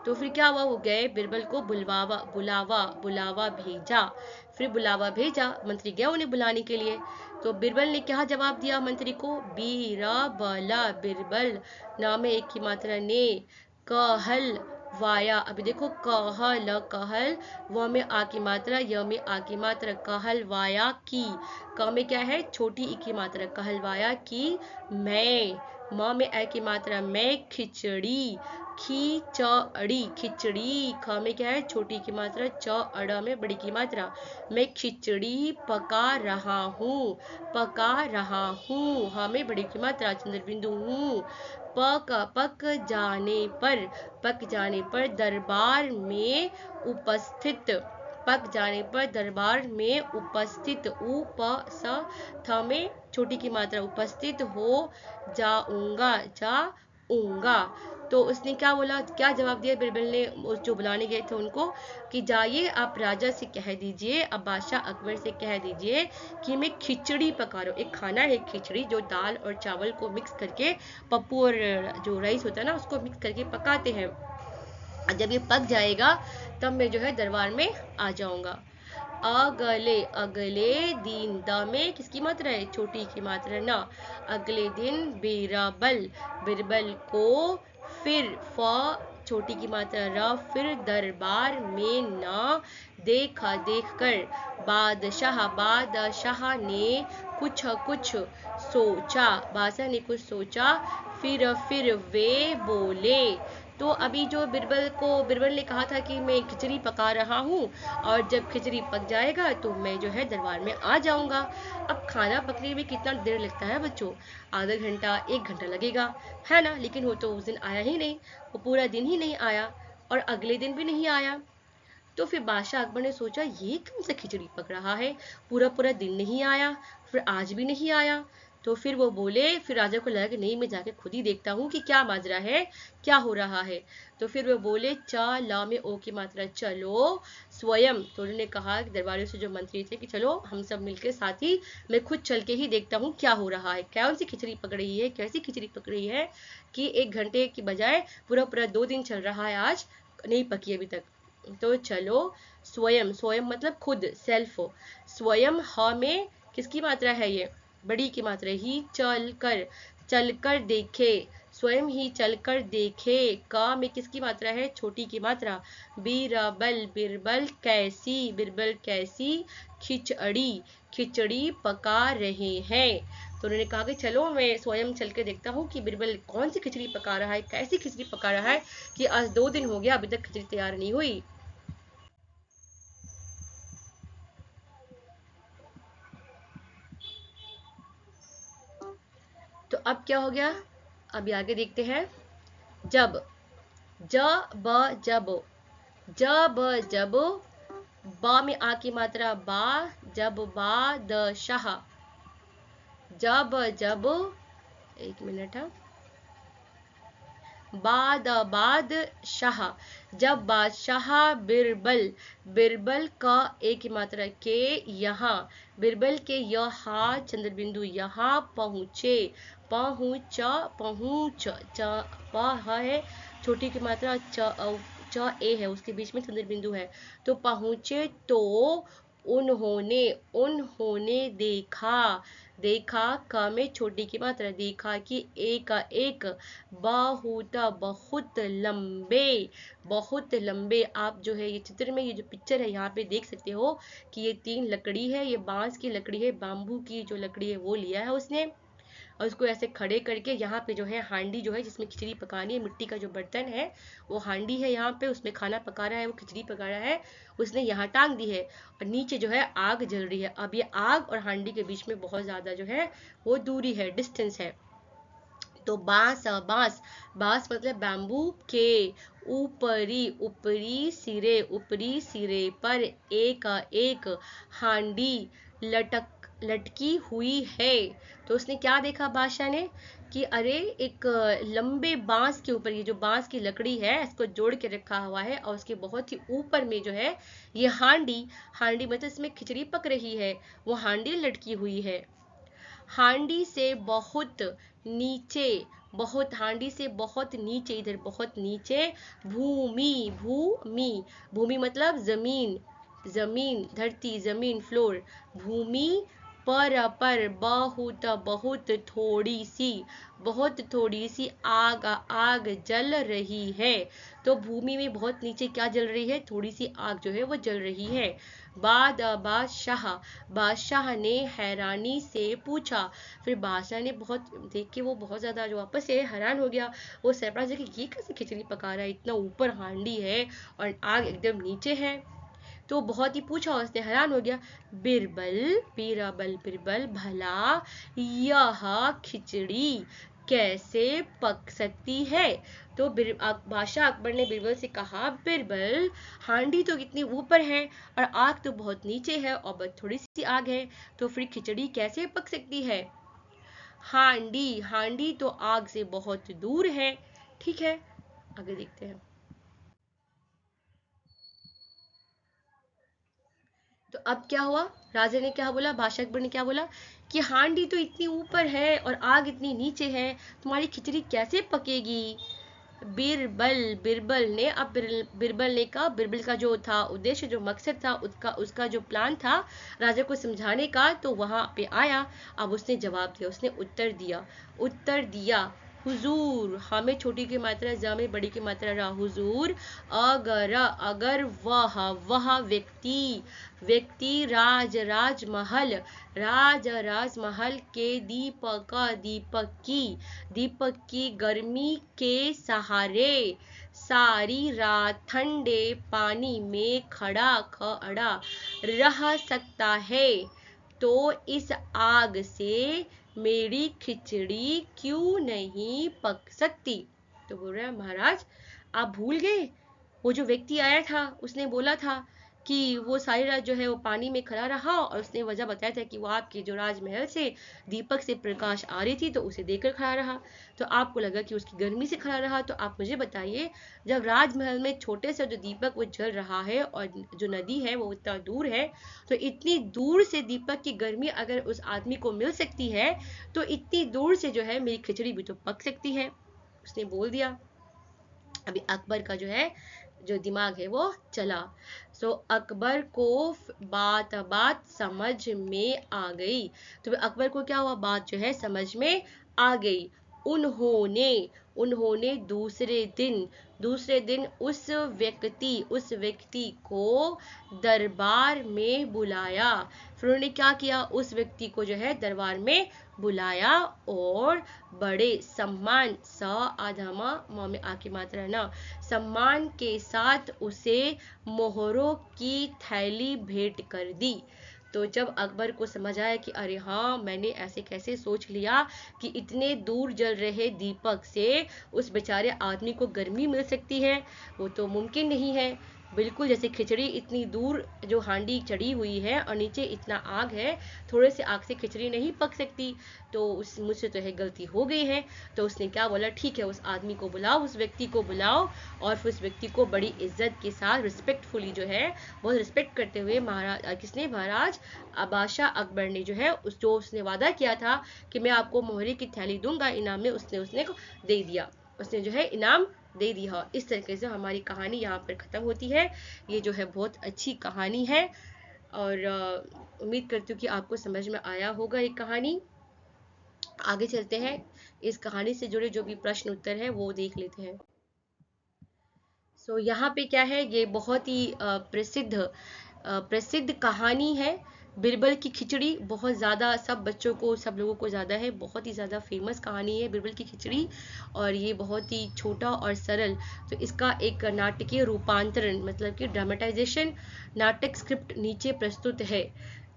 तो फिर क्या हुआ, वो गए, बिरबल को बुलावा भेजा। फिर बुलावा भेजा, मंत्री गया उन्हें बुलाने के लिए। तो बिरबल ने क्या जवाब दिया मंत्री को, बीराबला, बिरबल नाम एक की मात्रा ने, कहल वाया, अभी देखो कहल, कहल, व में आ की मात्रा, य में आ की मात्रा, कहल वाया की, क में क्या है, छोटी ई की मात्रा, कहलवाया की मैं, म में ए की मात्रा मैं, खिचड़ी, खिचड़ी, खिचड़ी, ख में क्या है, छोटी की मात्रा, च अड़ में बड़ी की मात्रा, मैं खिचड़ी पका रहा हूँ, पका रहा हूँ, ह में बड़ी की मात्रा, चंद्र बिंदु हूँ, पक जाने पर दरबार में उपस्थित, पक जाने पर दरबार में उपस्थित, थ में छोटी की मात्रा, उपस्थित हो जाऊंगा। तो उसने क्या बोला, क्या जवाब दिया बिरबल ने उस जो बुलाने गए थे उनको, कि जाइए आप राजा से कह दीजिए, अब बादशाह अकबर से कह दीजिए कि मैं खिचड़ी पका रहा हूँ। एक खाना है खिचड़ी, जो दाल और चावल को मिक्स करके, पप्पू और जो राइस होता है ना उसको मिक्स करके पकाते हैं, जब ये पक जाएगा तब मैं जो है दरबार में आ जाऊंगा। अगले, अगले दिन, द में किसकी मात्रा है, छोटी की मात्रा ना, अगले दिन बीरबल, बिरबल को फिर, फ छोटी की मात्रा र, फिर दरबार में न देखा देखकर, बादशाह ने कुछ सोचा, बादशाह ने कुछ सोचा, फिर वे बोले। तो अभी जो बिरबल ने कहा था कि मैं खिचड़ी पका रहा हूँ और जब खिचड़ी पक जाएगा तो मैं जो है दरबार में आ जाऊंगा। अब खाना पकने में कितना देर लगता है बच्चों, आधा घंटा 1 घंटा लगेगा, है ना। लेकिन वो तो उस दिन आया ही नहीं, वो पूरा दिन ही नहीं आया और अगले दिन भी नहीं आया। तो फिर बादशाह अकबर ने सोचा ये कौन सा खिचड़ी पक रहा है, पूरा पूरा दिन नहीं आया, फिर आज भी नहीं आया। तो फिर वो बोले, फिर राजा को लगा कि नहीं, मैं जाके खुद ही देखता हूँ कि क्या माजरा है, क्या हो रहा है। तो फिर वो बोले, च ला में ओ की मात्रा चलो स्वयं। तो उन्होंने कहा दरबारियों से, जो मंत्री थे, कि चलो हम सब मिलकर साथ ही, मैं खुद चल के ही देखता हूँ क्या हो रहा है, कौन सी खिचड़ी पक रही है, कैसी खिचड़ी पक रही है कि 1 घंटे की बजाय पूरा पूरा 2 दिन चल रहा है, आज नहीं पकी अभी तक। तो चलो स्वयं, स्वयं मतलब खुद, सेल्फ। स्वयं ह में किसकी मात्रा है, ये बड़ी की मात्रा ही, चलकर देखे, स्वयं ही चलकर देखे। का में किसकी मात्रा है, छोटी की मात्रा। बिरबल कैसी खिचड़ी पका रहे हैं। तो उन्होंने कहा कि चलो मैं स्वयं चल के देखता हूँ कि बिरबल कौन सी खिचड़ी पका रहा है, कैसी खिचड़ी पका रहा है कि आज 2 दिन हो गया अभी तक खिचड़ी तैयार नहीं हुई। तो अब क्या हो गया, अभी आगे देखते हैं। जब, जब, जब, बा में आ की मात्रा बा, जब बादशाह, जब 1 मिनट है, बादशाह, जब बादशाह बिरबल का एक ही मात्रा के यहाँ, बिरबल के यहाँ चंद्र बिंदु यहाँ पहुँचे, पहुँच है, छोटी की मात्रा च ए है, उसके बीच में चंद्र बिंदु है। तो पहुँचे तो उन्होंने देखा का में छोटी की मात्रा, देखा कि एक बहुत लंबे, आप जो है ये चित्र में, ये जो पिक्चर है यहाँ पे देख सकते हो कि ये 3 लकड़ी है, ये बांस की लकड़ी है, बाम्बू की जो लकड़ी है वो लिया है उसने, और उसको ऐसे खड़े करके यहाँ पे जो है हांडी जो है जिसमें खिचड़ी पकानी है, मिट्टी का जो बर्तन है वो हांडी है, यहाँ पे उसमें खाना पका रहा है, वो खिचड़ी पका रहा है, उसने यहाँ टांग दी है और नीचे जो है आग जल रही है। अब ये आग और हांडी के बीच में बहुत ज्यादा जो है वो दूरी है, डिस्टेंस है। तो बांस मतलब बैम्बू के ऊपरी सिरे पर एक हांडी लटकी हुई है। तो उसने क्या देखा बादशाह ने कि अरे एक लंबे बांस के ऊपर, ये जो बांस की लकड़ी है इसको जोड़ के रखा हुआ है और उसके बहुत ही ऊपर में जो है ये हांडी मतलब इसमें खिचड़ी पक रही है, वो हांडी लटकी हुई है। हांडी से बहुत नीचे, हांडी से बहुत नीचे, इधर बहुत नीचे भूमि मतलब जमीन धरती, जमीन फ्लोर, भूमि पर बहुत थोड़ी सी आग जल रही है। तो भूमि में बहुत नीचे क्या जल रही है, थोड़ी सी आग जो है वो जल रही है। बादशाह ने हैरानी से पूछा, फिर बादशाह ने बहुत देख के वो बहुत ज्यादा जो वापस से हैरान हो गया, वो सरप्राइज है कि ये कैसे खिचड़ी पका रहा है, इतना ऊपर हांडी है और आग एकदम नीचे है। तो बहुत ही पूछा, उसने हैरान हो गया, बिरबल भला यह खिचड़ी कैसे पक सकती है। तो बादशाह अकबर ने बिरबल से कहा, बिरबल हांडी तो कितनी ऊपर है और आग तो बहुत नीचे है और बस थोड़ी सी आग है, तो फिर खिचड़ी कैसे पक सकती है। हांडी तो आग से बहुत दूर है। ठीक है, आगे देखते हैं। तो अब क्या हुआ, राजा ने क्या बोला, बादशाह अकबर ने क्या बोला कि हांडी तो इतनी ऊपर है और आग इतनी नीचे है, तुम्हारी खिचड़ी कैसे पकेगी। बिरबल ने कहा, बिरबल का जो था उद्देश्य, जो मकसद था, उसका जो प्लान था राजा को समझाने का, तो वहां पे आया। अब उसने जवाब दिया, उसने उत्तर दिया हुजूर, हा में छोटी की मात्रा, जा में बड़ी की मात्रा रा, हुजूर, अगर, अगर वह व्यक्ति राजमहल, राजमहल के दीपक की गर्मी के सहारे सारी रात ठंडे पानी में खड़ा रह सकता है, तो इस आग से मेरी खिचड़ी क्यों नहीं पक सकती। तो बोल रहा है महाराज, आप भूल गए, वो जो व्यक्ति आया था उसने बोला था कि वो सारी रात जो है वो पानी में खड़ा रहा, और उसने वजह बताया था कि वो आपके जो राजमहल से दीपक से प्रकाश आ रही थी तो उसे देखकर खड़ा रहा, तो आपको लगा कि उसकी गर्मी से खड़ा रहा। तो आप मुझे बताइए, जब राजमहल में छोटे से जो दीपक वो जल रहा है और जो नदी है वो इतना दूर है, तो इतनी दूर से दीपक की गर्मी अगर उस आदमी को मिल सकती है, तो इतनी दूर से जो है मेरी खिचड़ी भी तो पक सकती है। उसने बोल दिया। अभी अकबर का जो है जो दिमाग है वो चला। सो अकबर को बात समझ में आ गई। तो अकबर को क्या हुआ, बात जो है समझ में आ गई। उन्होंने दूसरे दिन उस व्यक्ति को दरबार में बुलाया। फिर उन्होंने क्या किया, उस व्यक्ति को जो है दरबार में बुलाया और बड़े सम्मान, स आधमा म में आ की मात्रा ना, सम्मान के साथ उसे मोहरों की थैली भेंट कर दी। तो जब अकबर को समझ आया कि अरे हाँ, मैंने ऐसे कैसे सोच लिया कि इतने दूर जल रहे दीपक से उस बेचारे आदमी को गर्मी मिल सकती है, वो तो मुमकिन नहीं है। बिल्कुल जैसे खिचड़ी इतनी दूर जो हांडी चढ़ी हुई है और नीचे इतना आग है, थोड़े से आग से खिचड़ी नहीं पक सकती, तो उस मुझसे तो है गलती हो गई है। तो उसने क्या बोला, ठीक है उस आदमी को बुलाओ, उस व्यक्ति को बुलाओ, और फिर उस व्यक्ति को बड़ी इज्जत के साथ रिस्पेक्टफुली जो है बहुत रिस्पेक्ट करते हुए महाराज बादशाह अकबर ने जो है उसने वादा किया था कि मैं आपको मोहरे की थैली दूंगा इनाम में, उसने को दे दिया, उसने जो है इनाम दे दिया। इस तरीके से हमारी कहानी यहाँ पर ख़त्म होती है। ये जो है बहुत अच्छी कहानी है, और उम्मीद करती हूँ कि आपको समझ में आया होगा ये कहानी। आगे चलते हैं, इस कहानी से जुड़े जो भी प्रश्न उत्तर है वो देख लेते हैं। यहाँ पे क्या है, ये बहुत ही प्रसिद्ध कहानी है। बिरबल की खिचड़ी बहुत ज़्यादा सब बच्चों को, सब लोगों को ज़्यादा है, बहुत ही ज़्यादा फेमस कहानी है बिरबल की खिचड़ी, और ये बहुत ही छोटा और सरल। तो इसका एक नाटकीय रूपांतरण, मतलब कि ड्रामेटाइजेशन, नाटक स्क्रिप्ट नीचे प्रस्तुत है।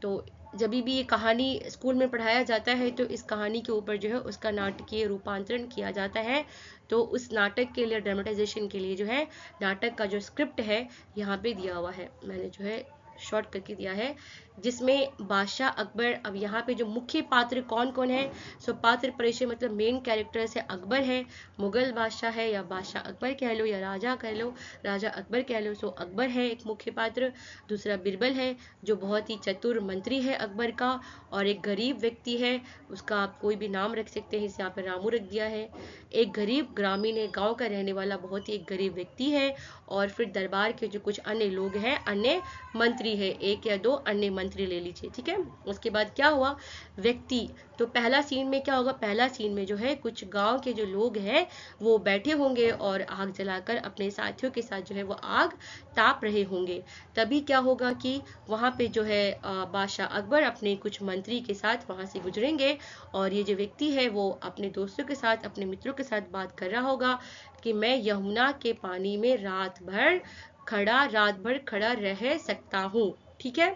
तो जब भी ये कहानी स्कूल में पढ़ाया जाता है तो इस कहानी के ऊपर जो है उसका नाटकीय रूपांतरण किया जाता है। तो उस नाटक के लिए, ड्रामेटाइजेशन के लिए जो है नाटक का जो स्क्रिप्ट है यहाँ पे दिया हुआ है, मैंने जो है शॉर्ट करके दिया है, जिसमें बादशाह अकबर। अब यहाँ पे जो मुख्य पात्र कौन कौन है, सो पात्र परिचय मतलब मेन कैरेक्टर्स है, अकबर है, मुगल बादशाह है, या बादशाह अकबर कह लो, या राजा कह लो, राजा अकबर कह लो। सो अकबर है एक मुख्य पात्र, दूसरा बिरबल है जो बहुत ही चतुर मंत्री है अकबर का, और एक गरीब व्यक्ति है, उसका आप कोई भी नाम रख सकते हैं, इसे यहाँ पर रामू रख दिया है। एक गरीब ग्रामीण है, गाँव का रहने वाला बहुत ही एक गरीब व्यक्ति है, और फिर दरबार के जो कुछ अन्य लोग हैं, अन्य मंत्री है, एक या दो अन्य मंत्री ले लीजिए, ठीक है। उसके बाद क्या हुआ, व्यक्ति, तो पहला सीन में क्या होगा, पहला सीन में जो है कुछ गांव के जो लोग हैं वो बैठे होंगे और आग जलाकर अपने साथियों के साथ जो है वो आग ताप रहे होंगे। तभी क्या होगा कि वहाँ पे जो है बादशाह अकबर अपने कुछ मंत्री के साथ वहाँ से गुजरेंगे, और ये जो व्यक्ति है वो अपने दोस्तों के साथ, अपने मित्रों के साथ बात कर रहा होगा कि मैं यमुना के पानी में रात भर खड़ा रह सकता हूँ, ठीक है।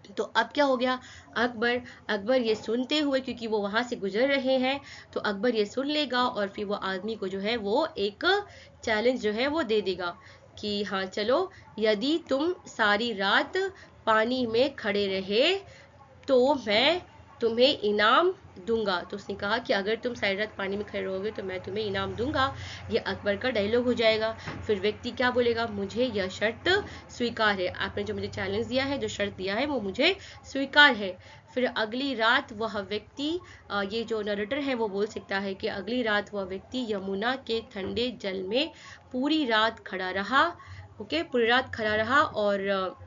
तो अब क्या हो गया, अकबर ये सुनते हुए, क्योंकि वो वहां से गुजर रहे हैं, तो अकबर ये सुन लेगा और फिर वो आदमी को जो है वो एक चैलेंज जो है वो दे देगा कि हाँ चलो, यदि तुम सारी रात पानी में खड़े रहे तो मैं तुम्हें इनाम दूंगा। तो उसने कहा कि अगर तुम सारी रात पानी में खड़े रहोगे तो मैं तुम्हें इनाम दूंगा। ये अकबर का डायलॉग हो जाएगा। फिर व्यक्ति क्या बोलेगा, मुझे यह शर्त स्वीकार है, आपने जो मुझे चैलेंज दिया है, जो शर्त दिया है वो मुझे स्वीकार है। फिर अगली रात वह व्यक्ति, ये जो नरेटर है वो बोल सकता है कि अगली रात वह व्यक्ति यमुना के ठंडे जल में पूरी रात खड़ा रहा, ओके, पूरी रात खड़ा रहा, और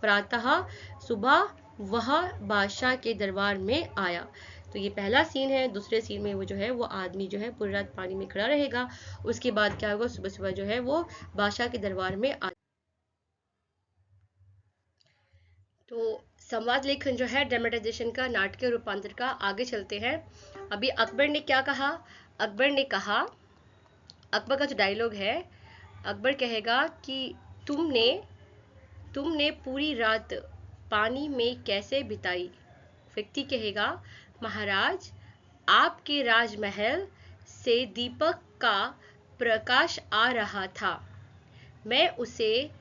प्रातः सुबह वह बादशाह के दरबार में आया। तो ये पहला सीन है। दूसरे सीन में वो जो है वो आदमी जो है पूरी रात पानी में खड़ा रहेगा। उसके बाद क्या होगा, सुबह सुबह जो है वो बादशाह के दरबार में तो संवाद लेखन जो है ड्रामेटाइजेशन का, नाटकीय रूपांतर का। आगे चलते हैं। अभी अकबर ने क्या कहा, अकबर ने कहा, अकबर का जो डायलॉग है, अकबर कहेगा कि तुमने तुमने पूरी रात पानी में कैसे बिताई। व्यक्ति कहेगा, महाराज, आपके राजमहल से दीपक का प्रकाश आ रहा था। मैं उसे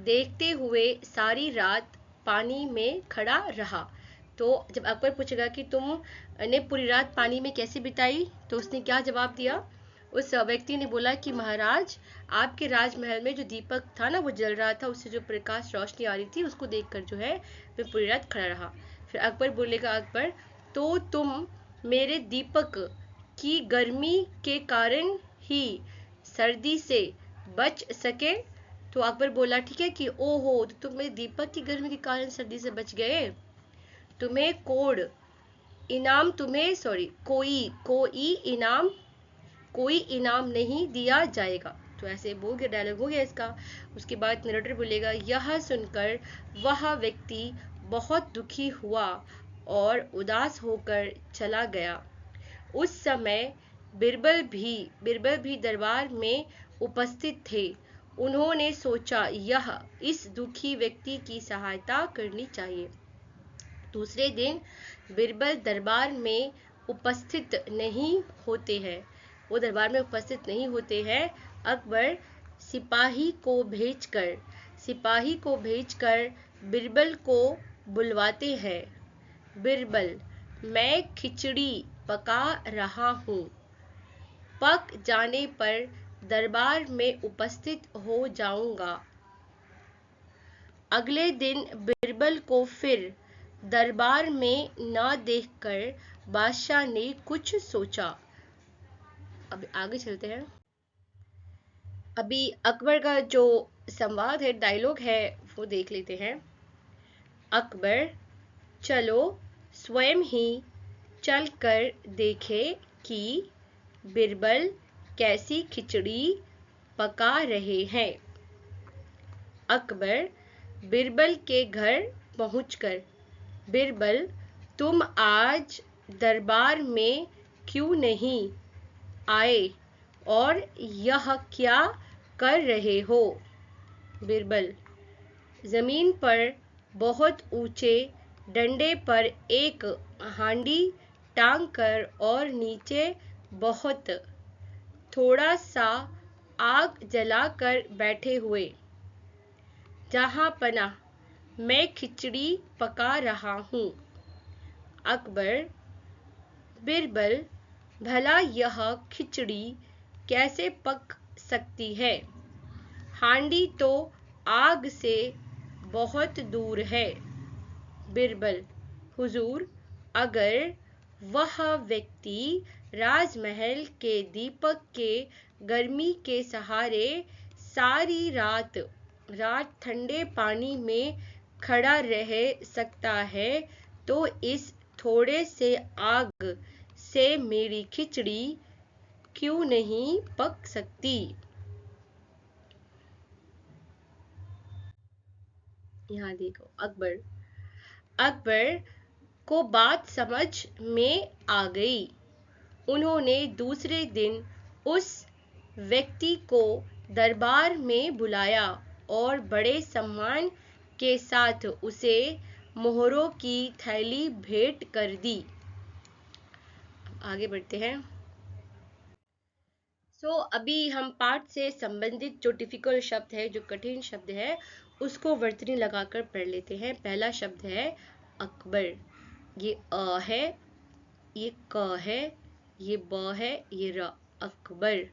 देखते हुए सारी रात पानी में खड़ा रहा। तो जब अकबर पूछेगा कि तुमने पूरी रात पानी में कैसे बिताई, तो उसने क्या जवाब दिया। उस व्यक्ति ने बोला कि महाराज, आपके राजमहल में जो दीपक था ना वो जल रहा था, उससे जो प्रकाश रोशनी आ रही थी उसको देखकर जो है मैं पूरी रात खड़ा रहा। फिर अकबर बोलेगा, अकबर, तो तुम मेरे दीपक की गर्मी के कारण ही सर्दी से बच सके। तो अकबर बोला, ठीक है कि ओहो, तो तुम मेरे दीपक की गर्मी के कारण सर्दी से बच गए। तुम्हें कोड इनाम तुम्हें सॉरी कोई इनाम नहीं दिया जाएगा। तो ऐसे बोल के डायलॉग हो गया इसका। उसके बाद नरेटर बोलेगा, यह सुनकर वह व्यक्ति बहुत दुखी हुआ और उदास होकर चला गया। उस समय बिरबल भी दरबार में उपस्थित थे। उन्होंने सोचा यह इस दुखी व्यक्ति की सहायता करनी चाहिए। दूसरे दिन बिरबल दरबार में उपस्थित नहीं होते हैं, वो दरबार में उपस्थित नहीं होते हैं। अकबर सिपाही को भेजकर बिरबल को बुलवाते हैं। बिरबल, मैं खिचड़ी पका रहा हूँ, पक जाने पर दरबार में उपस्थित हो जाऊंगा। अगले दिन बिरबल को फिर दरबार में न देखकर बादशाह ने कुछ सोचा। अब आगे चलते हैं। अभी अकबर का जो संवाद है, डायलॉग है, वो देख लेते हैं। अकबर, चलो स्वयं ही चल कर देखे कि बिरबल कैसी खिचड़ी पका रहे हैं। अकबर बिरबल के घर पहुंचकर, बिरबल, तुम आज दरबार में क्यों नहीं आए और यह क्या कर रहे हो। बिरबल, जमीन पर बहुत ऊंचे डंडे पर एक हांडी टांग कर और नीचे बहुत थोड़ा सा आग जलाकर बैठे हुए जहां पनाह मैं खिचड़ी पका रहा हूँ। अकबर, बिरबल, भला यह खिचड़ी कैसे पक सकती है। हांडी तो आग से बहुत दूर है। बिरबल, हुजूर, अगर वह व्यक्ति राजमहल के दीपक के गर्मी के सहारे सारी रात ठंडे पानी में खड़ा रह सकता है, तो इस थोड़े से आग से मेरी खिचड़ी क्यों नहीं पक सकती। यहाँ देखो, अकबर को बात समझ में आ गई। उन्होंने दूसरे दिन उस व्यक्ति को दरबार में बुलाया और बड़े सम्मान के साथ उसे मोहरों की थैली भेंट कर दी। आगे बढ़ते हैं। अभी हम पाठ से संबंधित जो डिफिकल्ट शब्द है, जो कठिन शब्द है, उसको वर्तनी लगाकर पढ़ लेते हैं। पहला शब्द है अकबर। ये अ है, ये क है, ये ब है, ये र। अकबर।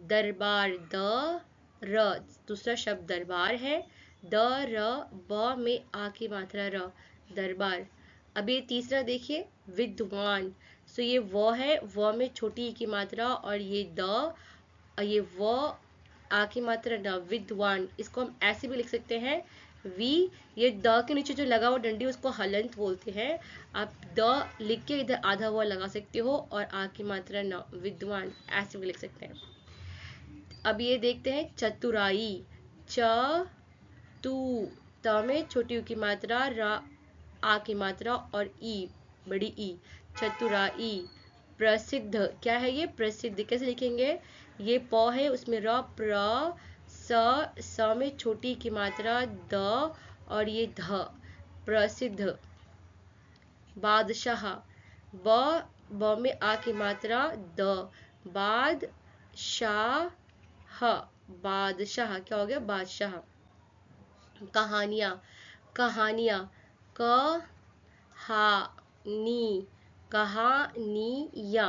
दरबार, द र। दूसरा शब्द दरबार है, द र ब में आ की मात्रा र, दरबार। अभी तीसरा देखिए, विद्वान। ये व है, व में छोटी की मात्रा, और ये द, ये व आ की मात्रा न, विद्वान। इसको हम ऐसे भी लिख सकते हैं, वी, ये द के नीचे जो लगा हुआ डंडी उसको हलंत बोलते हैं। आप द लिख के इधर आधा हुआ लगा सकते हो और आ की मात्रा न, विद्वान ऐसे भी लिख सकते हैं। अब ये देखते हैं चतुराई, च तू, त में छोटी ऊ की मात्रा, रा आ की मात्रा और ई बड़ी ई, चतुराई। प्रसिद्ध, क्या है ये? प्रसिद्ध। कैसे लिखेंगे? ये प है, उसमें र, प्र, स में छोटी की मात्रा द और ये ध, प्रसिद्ध। बादशाह, ब में आ की मात्रा द, बाद शाह, बादशाह। क्या हो गया? बादशाह। कहानियां, कहानियां, क हा नी, कहानियां,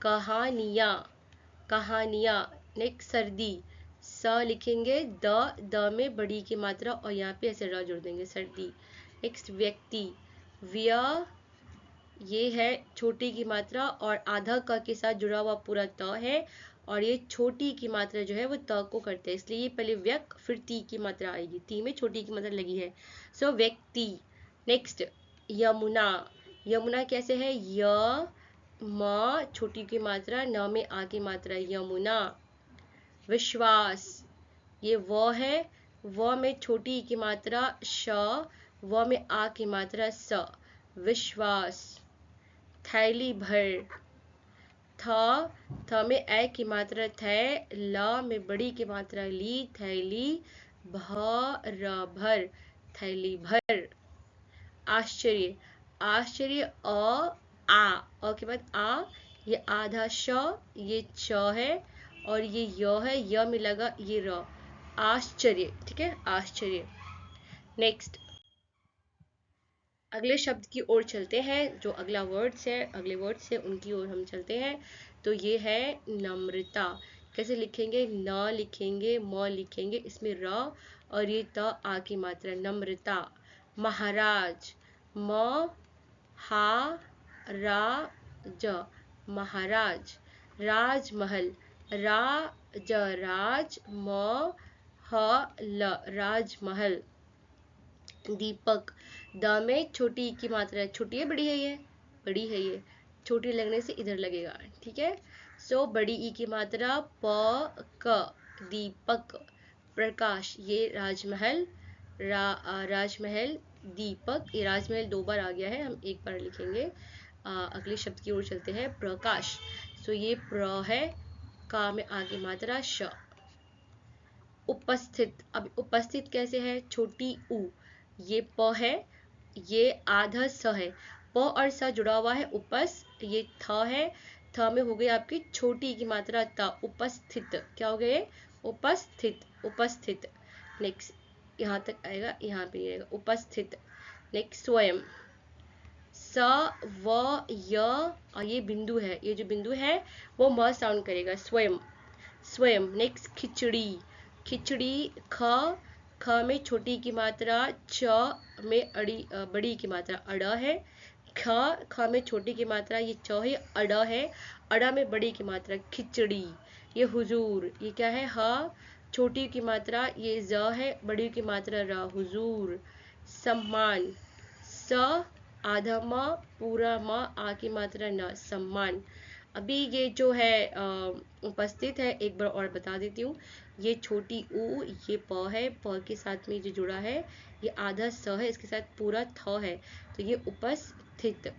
कहानियां, कहानियां। नेक्स्ट सर्दी, स लिखेंगे, द में बड़ी की मात्रा और यहाँ पे ऐसे र जोड़ देंगे, सर्दी। नेक्स्ट व्यक्ति, व्य, ये है छोटी की मात्रा और आधा क के साथ जुड़ा हुआ पूरा त है और ये छोटी की मात्रा जो है वो त को करते हैं, इसलिए ये पहले व्यक फिर ती की मात्रा आएगी, ती में छोटी की मात्रा लगी है, सो व्यक्ति। नेक्स्ट यमुना, यमुना कैसे है? य म छोटी की मात्रा, न में आ की मात्रा, यमुना। विश्वास, ये व है, व में छोटी की मात्रा श, व में आ की मात्रा स, विश्वास। थैली भर, थ में ए की मात्रा थे, ल में बड़ी की मात्रा ली, थैली, भर, थैली भर। आश्चर्य, आश्चर्य, अ के बाद आ, ये आधा श, ये च है और ये य है, य में लगा ये र, आश्चर्य। ठीक है, आश्चर्य। नेक्स्ट अगले शब्द की ओर चलते हैं, जो अगला वर्ड्स है, अगले वर्ड्स है उनकी ओर हम चलते हैं। तो ये है नम्रता। कैसे लिखेंगे? न लिखेंगे, म लिखेंगे, इसमें र और ये त आ की मात्रा, नम्रता। महाराज, म हा रा ज, महाराज। राजमहल, रा ज राज, म ह ल, राजमहल। दीपक, द में छोटी की मात्रा, छोटी है बड़ी है? ये बड़ी है, ये छोटी लगने से इधर लगेगा। ठीक है, सो बड़ी ई की मात्रा, प क, दीपक। प्रकाश, ये राजमहल, राजमहल, दीपक। ये राजमहल दो बार आ गया है, हम एक बार लिखेंगे। अगले शब्द की ओर चलते हैं, प्रकाश। सो ये प्र है, का में आ की मात्रा श। उपस्थित, अब उपस्थित कैसे है? छोटी ऊ, ये प है, ये आधा स है, प और स जुड़ा हुआ है, उपस, ये थ है, थ में हो गई आपकी छोटी की मात्रा त, उपस्थित। क्या हो गया? उपस्थित, उपस्थित। नेक्स्ट यहाँ तक आएगा, यहाँ पे आएगा उपस्थित। नेक्स्ट स्वयं, स व य और ये बिंदु है, ये जो बिंदु है वो म साउंड करेगा, स्वयं, स्वयं। नेक्स्ट खिचड़ी, खिचड़ी, ख में छोटी की मात्रा, च में बड़ी की मात्रा, अड़ है, ख में छोटी की मात्रा, ये च है, अड़ है, अड़ा में बड़ी की मात्रा, खिचड़ी। ये हुजूर, ये क्या है? ह छोटी की मात्रा, ये ज है, बड़ी की मात्रा र, हुजूर। सम्मान, स आधा म, पूरा म, आ की मात्रा न, सम्मान। अभी ये जो है उपस्थित है, एक बार और बता देती हूँ। ये छोटी ऊ, ये प है, प के साथ में जो जुड़ा है ये आधा स है, इसके साथ पूरा थ है, तो ये उपस्थित।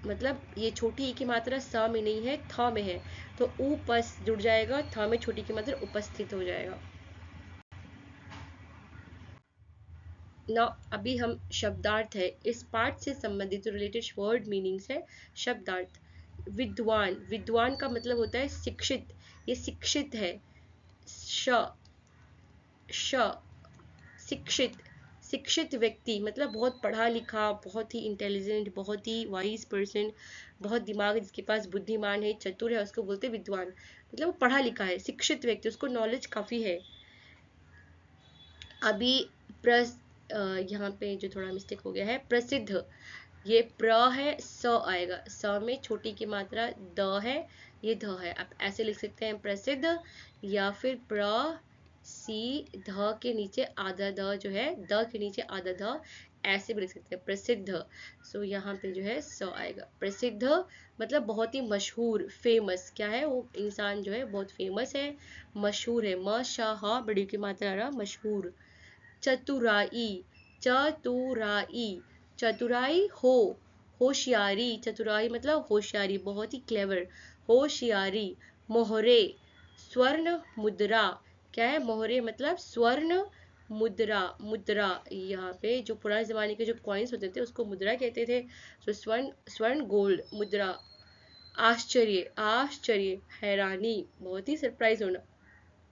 मतलब ये छोटी ई की मात्रा स में नहीं है, थ में है, तो ऊ पस जुड़ जाएगा, थ में छोटी की मात्रा उपस्थित हो जाएगा ना। अभी हम शब्दार्थ है, इस पाठ से संबंधित रिलेटेड वर्ड मीनिंग्स है। शब्दार्थ, विद्वान, विद्वान का मतलब होता है शिक्षित, ये शिक्षित है, श श, शिक्षित, शिक्षित व्यक्ति मतलब बहुत पढ़ा लिखा, बहुत ही इंटेलिजेंट, बहुत ही वाइज पर्सन, बहुत दिमाग जिसके पास, बुद्धिमान है, चतुर है, उसको बोलते हैं विद्वान। मतलब वो पढ़ा लिखा है, शिक्षित व्यक्ति, उसको नॉलेज काफी है। अभी यहाँ पे जो थोड़ा मिस्टेक हो गया है, प्रसिद्ध, ये प्र है, स आएगा, स में छोटी की मात्रा द है, ये ध है, आप ऐसे लिख सकते हैं प्रसिद्ध, या फिर सी ध के नीचे आधा ध जो है, द के नीचे आधा ध, ऐसे भी लिख सकते हैं प्रसिद्ध। सो यहाँ पे जो है स आएगा। प्रसिद्ध मतलब बहुत ही मशहूर, फेमस। क्या है वो इंसान जो है बहुत फेमस है, मशहूर है। म श ह बड़ी की मात्रा आ रहा, मशहूर। चतुराई, चतुराई, चतुराई हो, होशियारी। चतुराई मतलब होशियारी, बहुत ही क्लेवर, होशियारी। मोहरे, स्वर्ण मुद्रा। क्या है मोहरे मतलब स्वर्ण मुद्रा, मुद्रा। यहाँ पे जो पुराने जमाने के जो कॉइन्स होते थे उसको मुद्रा कहते थे। तो स्वर्ण, स्वर्ण गोल्ड मुद्रा। आश्चर्य, आश्चर्य हैरानी, बहुत ही सरप्राइज होना,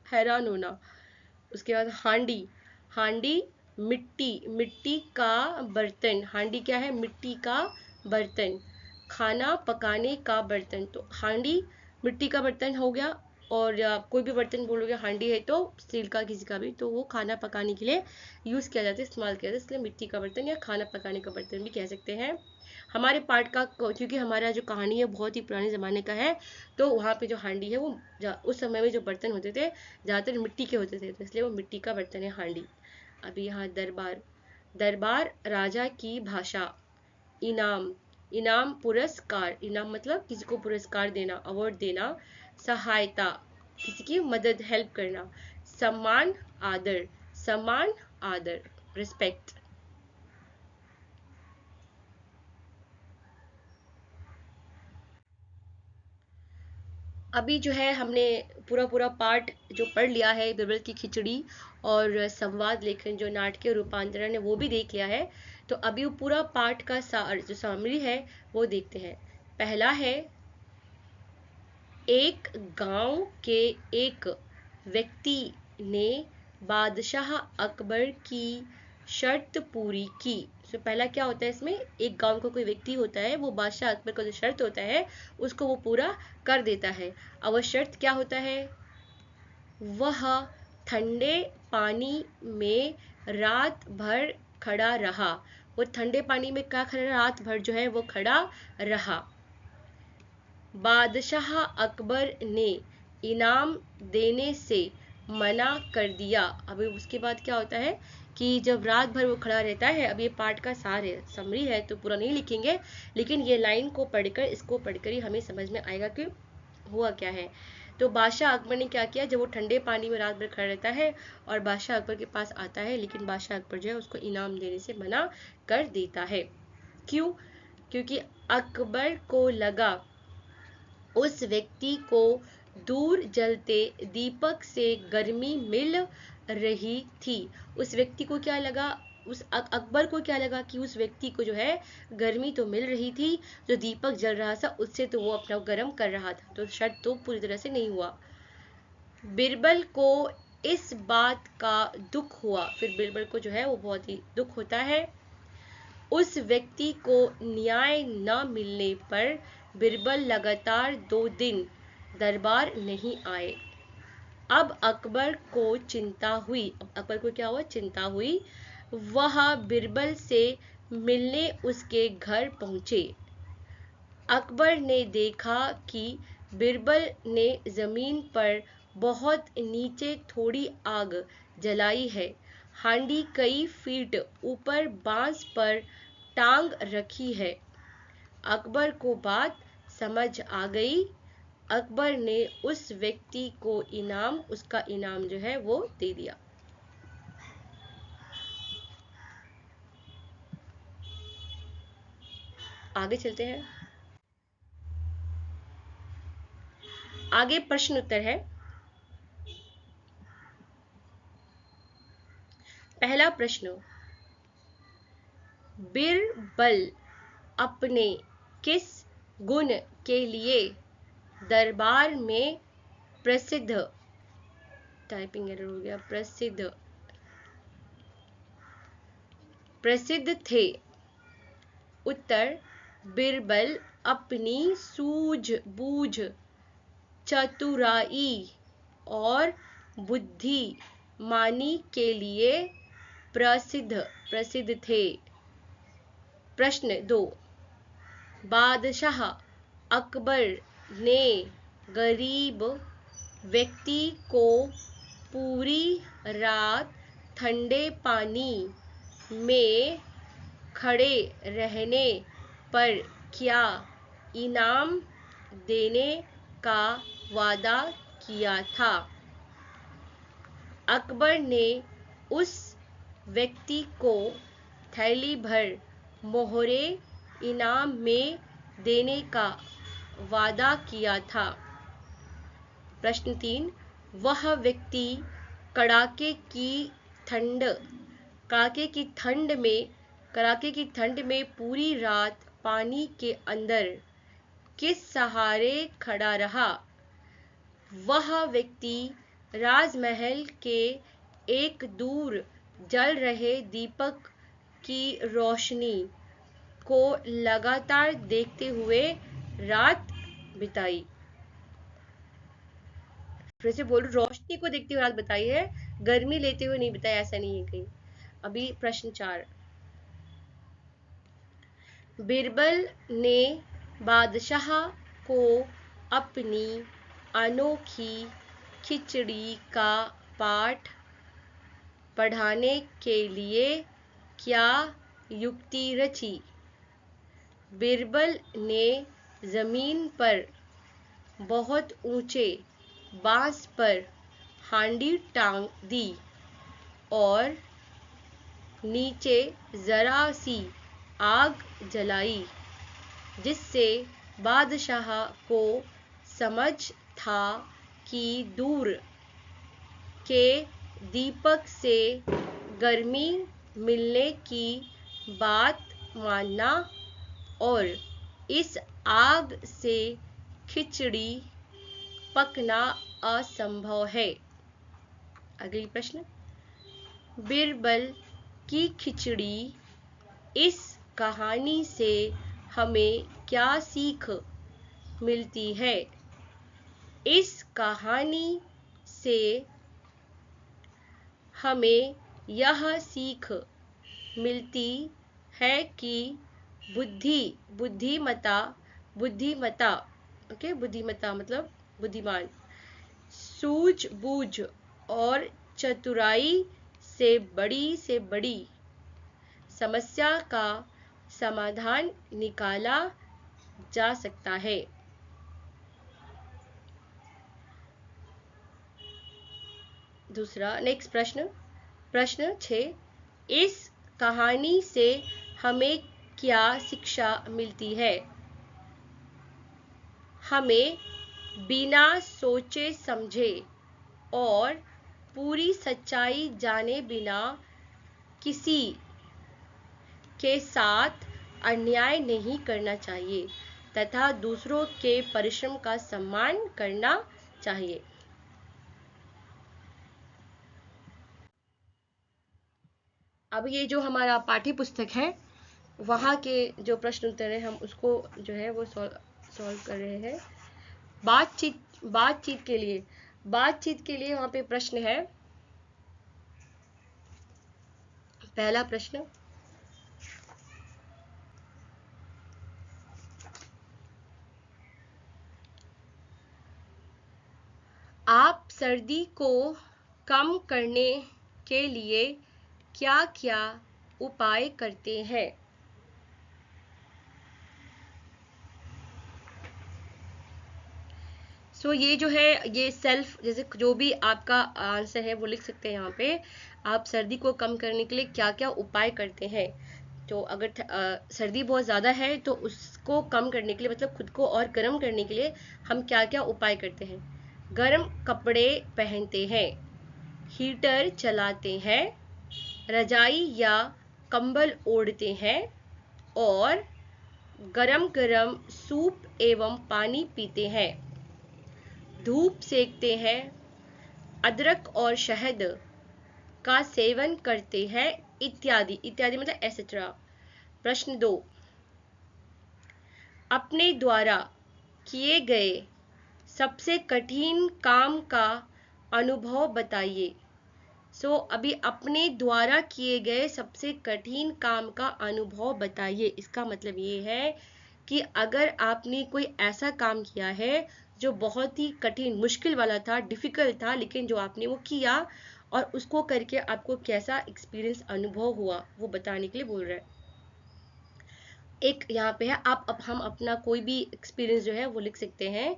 हैरान होना। उसके बाद हांडी, हांडी मिट्टी, मिट्टी का बर्तन। हांडी क्या है, मिट्टी का बर्तन। खाना पकाने का बर्तन, तो हांडी मिट्टी का बर्तन हो गया। और आप कोई भी बर्तन बोलोगे हांडी है तो स्टील का किसी का भी, तो वो खाना पकाने के लिए यूज़ किया जाता है, इस्तेमाल किया जाता है, इसलिए मिट्टी का बर्तन या खाना पकाने का बर्तन भी कह सकते हैं। हमारे पार्ट का, क्योंकि हमारा जो कहानी है बहुत ही पुराने ज़माने का है, तो वहाँ पे जो हांडी है वो उस समय में जो बर्तन होते थे ज़्यादातर मिट्टी के होते थे, तो इसलिए वो मिट्टी का बर्तन है हांडी। अभी यहाँ दरबार, दरबार राजा की भाषा। इनाम, इनाम पुरस्कार, इनाम मतलब किसी को पुरस्कार देना, अवार्ड देना। सहायता, किसी की मदद, हेल्प करना। सम्मान, आदर, सम्मान आदर, रिस्पेक्ट। अभी जो है हमने पूरा पूरा पार्ट जो पढ़ लिया है, बिरबल की खिचड़ी और संवाद लेखन जो नाटकीय रूपांतरण है वो भी देख लिया है। तो अभी वो पूरा पार्ट का सार जो समरी है वो देखते हैं। पहला है, एक गांव के एक व्यक्ति ने बादशाह अकबर की शर्त पूरी की। तो पहला क्या होता है इसमें, एक गांव का कोई व्यक्ति होता है, वो बादशाह अकबर का जो शर्त होता है उसको वो पूरा कर देता है। अब वो शर्त क्या होता है, वह ठंडे पानी में रात भर खड़ा रहा। वो ठंडे पानी में क्या खड़ा, रात भर जो है वो खड़ा रहा। बादशाह अकबर ने इनाम देने से मना कर दिया। अभी उसके बाद क्या होता है कि जब रात भर वो खड़ा रहता है, अब ये पार्ट का सार है, समरी है तो पूरा नहीं लिखेंगे, लेकिन ये लाइन को पढ़कर, इसको पढ़कर ही हमें समझ में आएगा कि हुआ क्या है। तो बादशाह अकबर ने क्या किया, जब वो ठंडे पानी में रात भर खड़ा रहता है और बादशाह अकबर के पास आता है, लेकिन बादशाह अकबर जो है उसको इनाम देने से मना कर देता है। क्यों, क्योंकि अकबर को लगा उस व्यक्ति को दूर जलते दीपक से गर्मी मिल रही थी। उस व्यक्ति को क्या लगा, उस अकबर को क्या लगा कि उस व्यक्ति को जो है गर्मी तो मिल रही थी, जो दीपक जल रहा था उससे तो वो अपना गर्म कर रहा था, तो शर्त तो पूरी तरह से नहीं हुआ। बिरबल को इस बात का दुख हुआ, फिर बिरबल को जो है वो बहुत ही दुख होता है। उस व्यक्ति को न्याय न मिलने पर बिरबल लगातार 2 दिन दरबार नहीं आए। अब अकबर को चिंता हुई, अब अकबर को क्या हुआ, चिंता हुई। वह बिरबल से मिलने उसके घर पहुंचे। अकबर ने देखा कि बिरबल ने जमीन पर बहुत नीचे थोड़ी आग जलाई है। हांडी कई फीट ऊपर बांस पर टांग रखी है। अकबर को बात समझ आ गई। अकबर ने उस व्यक्ति को इनाम, उसका इनाम जो है वो दे दिया। आगे चलते हैं। आगे प्रश्न उत्तर है। पहला प्रश्न, बिरबल अपने किस गुण के लिए दरबार में प्रसिद्ध, टाइपिंग एरर हो गया, प्रसिद्ध, प्रसिद्ध थे। उत्तर, बिरबल अपनी सूझबूझ, चतुराई और बुद्धिमानी के लिए प्रसिद्ध, प्रसिद्ध थे। प्रश्न 2, बादशाह अकबर ने गरीब व्यक्ति को पूरी रात ठंडे पानी में खड़े रहने पर क्या इनाम देने का वादा किया था? अकबर ने उस व्यक्ति को थैली भर मोहरे इनाम में देने का वादा किया था। प्रश्न 3, वह व्यक्ति कड़ाके की ठंड में पूरी रात पानी के अंदर किस सहारे खड़ा रहा? वह व्यक्ति राजमहल के एक दूर जल रहे दीपक की रोशनी को लगातार देखते हुए रात बिताई। फिर से बोल, रोशनी को देखते हुए रात बिताई है, गर्मी लेते हुए नहीं बिताई, ऐसा नहीं है कहीं। अभी प्रश्न 4, बिरबल ने बादशाह को अपनी अनोखी खिचड़ी का पाठ पढ़ाने के लिए क्या युक्ति रची? बिरबल ने जमीन पर बहुत ऊंचे बांस पर हांडी टांग दी और नीचे जरा सी आग जलाई, जिससे बादशाह को समझ था कि दूर के दीपक से गर्मी मिलने की बात मानना और इस आग से खिचड़ी पकना असंभव है। अगली प्रश्न, बिरबल की खिचड़ी, इस कहानी से हमें क्या सीख मिलती है? इस कहानी से हमें यह सीख मिलती है कि बुद्धिमता मतलब बुद्धिमान, सूझबूझ और चतुराई से बड़ी समस्या का समाधान निकाला जा सकता है। दूसरा, नेक्स्ट प्रश्न 6, इस कहानी से हमें क्या शिक्षा मिलती है? हमें बिना सोचे समझे और पूरी सच्चाई जाने बिना किसी के साथ अन्याय नहीं करना चाहिए तथा दूसरों के परिश्रम का सम्मान करना चाहिए। अब ये जो हमारा पाठ्य पुस्तक है, वहाँ के जो प्रश्न उत्तर है, हम उसको जो है वो सॉल्व कर रहे हैं। बातचीत के लिए वहाँ पे प्रश्न है। पहला प्रश्न, आप सर्दी को कम करने के लिए क्या-क्या उपाय करते हैं? सो ये जो है, ये सेल्फ, जैसे जो भी आपका आंसर है वो लिख सकते हैं यहाँ पे। आप सर्दी को कम करने के लिए क्या-क्या उपाय करते हैं? तो अगर सर्दी बहुत ज़्यादा है तो उसको कम करने के लिए, मतलब खुद को और गर्म करने के लिए हम क्या-क्या उपाय करते हैं? गर्म कपड़े पहनते हैं, हीटर चलाते हैं, रजाई या कंबल ओढ़ते हैं और गरम सूप एवं पानी पीते हैं, धूप सेकते हैं, अदरक और शहद का सेवन करते हैं, इत्यादि मतलब एसेट्रा। प्रश्न 2, अपने द्वारा किए गए सबसे कठिन काम का अनुभव बताइए। सो अभी अपने द्वारा किए गए सबसे कठिन काम का अनुभव बताइए, इसका मतलब ये है कि अगर आपने कोई ऐसा काम किया है जो बहुत ही कठिन मुश्किल वाला था, डिफिकल्ट था, लेकिन जो आपने वो किया और उसको करके आपको कैसा एक्सपीरियंस अनुभव हुआ वो बताने के लिए बोल रहा है। एक यहाँ पे है, आप अब हम अपना कोई भी एक्सपीरियंस जो है वो लिख सकते हैं।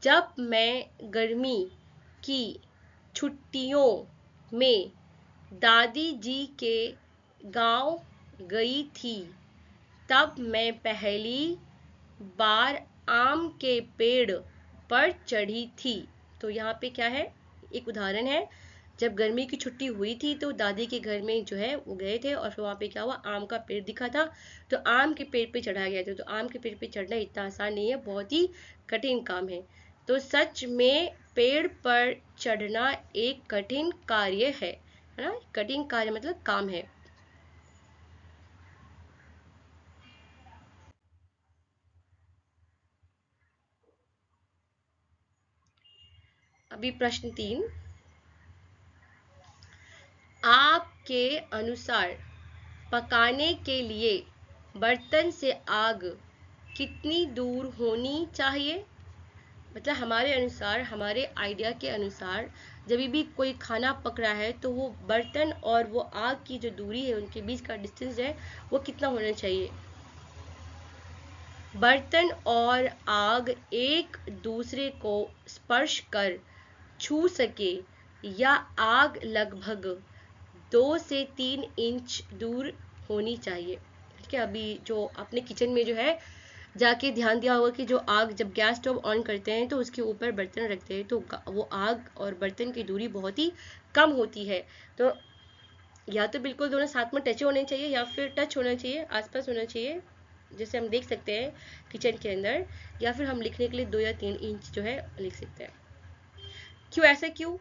जब मैं गर्मी की छुट्टियों में दादी जी के गांव गई थी, तब मैं पहली बार आम के पेड़ पर चढ़ी थी। तो यहाँ पे क्या है, एक उदाहरण है। जब गर्मी की छुट्टी हुई थी तो दादी के घर में जो है वो गए थे और फिर वहाँ पे क्या हुआ, आम का पेड़ दिखा था, तो आम के पेड़ पे चढ़ा गया था। तो आम के पेड़ पे चढ़ना इतना आसान नहीं है, बहुत ही कठिन काम है। तो सच में पेड़ पर चढ़ना एक कठिन कार्य है ना। कठिन कार्य मतलब काम है। अभी प्रश्न 3, आपके अनुसार पकाने के लिए बर्तन से आग कितनी दूर होनी चाहिए? मतलब हमारे अनुसार, हमारे आइडिया के अनुसार, जब भी कोई खाना पक रहा है तो वो बर्तन और वो आग की जो दूरी है, उनके बीच का डिस्टेंस है वो कितना होना चाहिए? बर्तन और आग एक दूसरे को स्पर्श कर छू सके या आग लगभग 2 से 3 इंच दूर होनी चाहिए। ठीक है, अभी जो अपने किचन में जो है जाके ध्यान दिया होगा कि जो आग, जब गैस स्टोव ऑन करते हैं तो उसके ऊपर बर्तन रखते हैं, तो वो आग और बर्तन की दूरी बहुत ही कम होती है। तो या तो बिल्कुल दोनों साथ में टच होने चाहिए या फिर टच होना चाहिए, आसपास होना चाहिए, जैसे हम देख सकते हैं किचन के अंदर, या फिर हम लिखने के लिए 2 या 3 इंच जो है लिख सकते हैं। क्यों ऐसा, क्यों?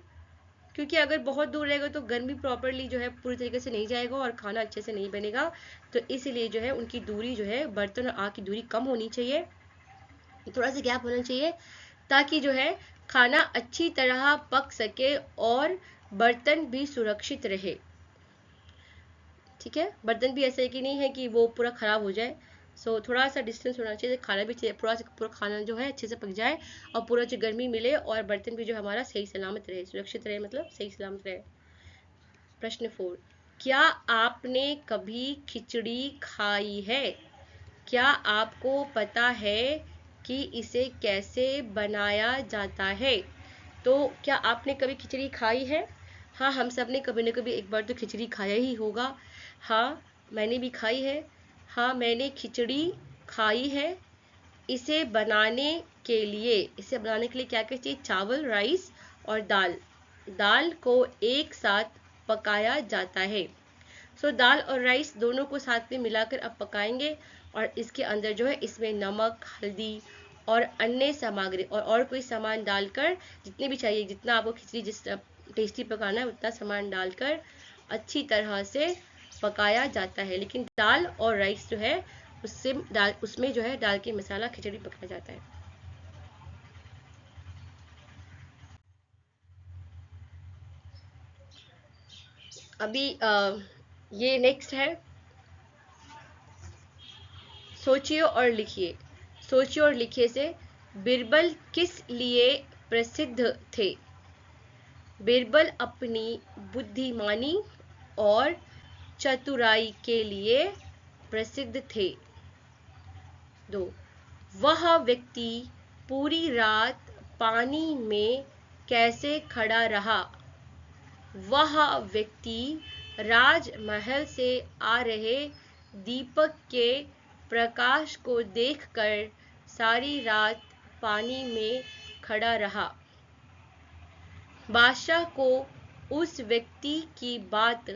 क्योंकि अगर बहुत दूर रहेगा तो गर्मी प्रॉपरली जो है पूरी तरीके से नहीं जाएगा और खाना अच्छे से नहीं बनेगा। तो इसीलिए जो है उनकी दूरी जो है, बर्तन और आग की दूरी कम होनी चाहिए, थोड़ा सा गैप होना चाहिए, ताकि जो है खाना अच्छी तरह पक सके और बर्तन भी सुरक्षित रहे। ठीक है, बर्तन भी ऐसा है कि नहीं है कि वो पूरा खराब हो जाए। थोड़ा सा डिस्टेंस होना चाहिए, खाना भी चाहिए, पूरा खाना जो है अच्छे से पक जाए और पूरा जो गर्मी मिले और बर्तन भी जो हमारा सही सलामत रहे, सुरक्षित रहे, मतलब सही सलामत रहे। प्रश्न 4, क्या आपने कभी खिचड़ी खाई है? क्या आपको पता है कि इसे कैसे बनाया जाता है? तो क्या आपने कभी खिचड़ी खाई है? हाँ, हम सब ने कभी न कभी एक बार तो खिचड़ी खाया ही होगा। हाँ, मैंने भी खाई है। हाँ, मैंने खिचड़ी खाई है। इसे बनाने के लिए क्या क्या चाहिए? चावल, राइस और दाल। दाल को एक साथ पकाया जाता है। दाल और राइस दोनों को साथ में मिलाकर अब पकाएंगे और इसके अंदर जो है इसमें नमक, हल्दी और अन्य सामग्री और कोई सामान डालकर, जितने भी चाहिए, जितना आपको खिचड़ी जिस टेस्टी पकाना है उतना सामान डालकर अच्छी तरह से पकाया जाता है। लेकिन दाल और राइस जो है उसमें जो है डाल के मसाला खिचड़ी पकाया जाता है। अभी ये नेक्स्ट है, सोचिए और लिखिए। सोचिए और लिखिए से बीरबल किस लिए प्रसिद्ध थे? बीरबल अपनी बुद्धिमानी और चतुराई के लिए प्रसिद्ध थे। 2, वह व्यक्ति पूरी रात पानी में कैसे खड़ा रहा? वह व्यक्ति राजमहल से आ रहे दीपक के प्रकाश को देखकर सारी रात पानी में खड़ा रहा। बादशाह को उस व्यक्ति की बात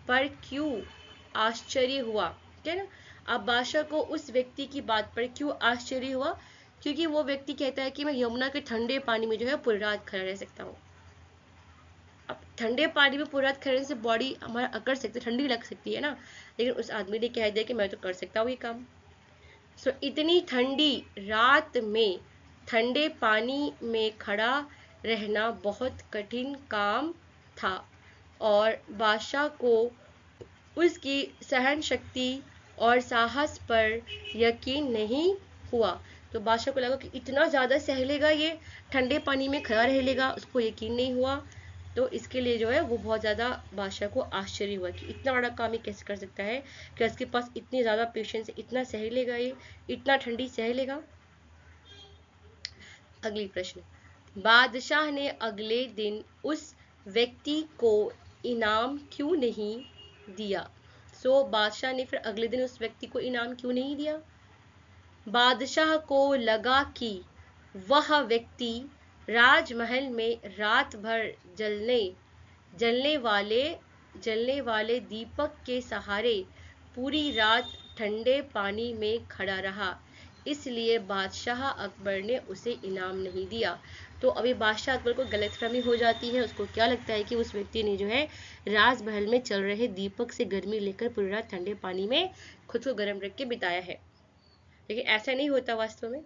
पर क्यों आश्चर्य हुआ? ठीक है ना। अब बादशाह को उस व्यक्ति की बात पर क्यों आश्चर्य हुआ? क्योंकि वो व्यक्ति कहता है कि मैं यमुना के ठंडे पानी में जो है पूरी रात खड़ा रह सकता हूँ। अब ठंडे पानी में पूरी रात खड़े से बॉडी हमारा अकड़ सकती है, ठंडी लग सकती है ना, लेकिन उस आदमी ने कह दिया कि मैं तो कर सकता हूँ ये काम। इतनी ठंडी रात में ठंडे पानी में खड़ा रहना बहुत कठिन काम था और बादशाह को उसकी सहन शक्ति और साहस पर यकीन नहीं हुआ। तो बादशाह को लगा कि इतना ज़्यादा सह लेगा ये, ठंडे पानी में खड़ा रह लेगा, उसको यकीन नहीं हुआ। तो इसके लिए जो है वो बहुत ज़्यादा बादशाह को आश्चर्य हुआ कि इतना बड़ा काम ये कैसे कर सकता है, कि उसके पास इतनी ज़्यादा पेशेंस है, इतना सह लेगा ये, इतना ठंडी सह लेगा। अगली प्रश्न, बादशाह ने अगले दिन उस व्यक्ति को इनाम क्यों नहीं दिया? बादशाह ने फिर अगले दिन उस व्यक्ति को इनाम क्यों नहीं दिया? बादशाह को लगा कि वह व्यक्ति राजमहल में रात भर जलने वाले दीपक के सहारे पूरी रात ठंडे पानी में खड़ा रहा, इसलिए बादशाह अकबर ने उसे इनाम नहीं दिया। तो अभी बादशाह अकबर को गलतफहमी हो जाती है, उसको क्या लगता है कि उस व्यक्ति ने जो है राजमहल में चल रहे दीपक से गर्मी लेकर पूरी रात ठंडे पानी में खुद को गर्म रख के बिताया है। लेकिन ऐसा नहीं होता वास्तव में।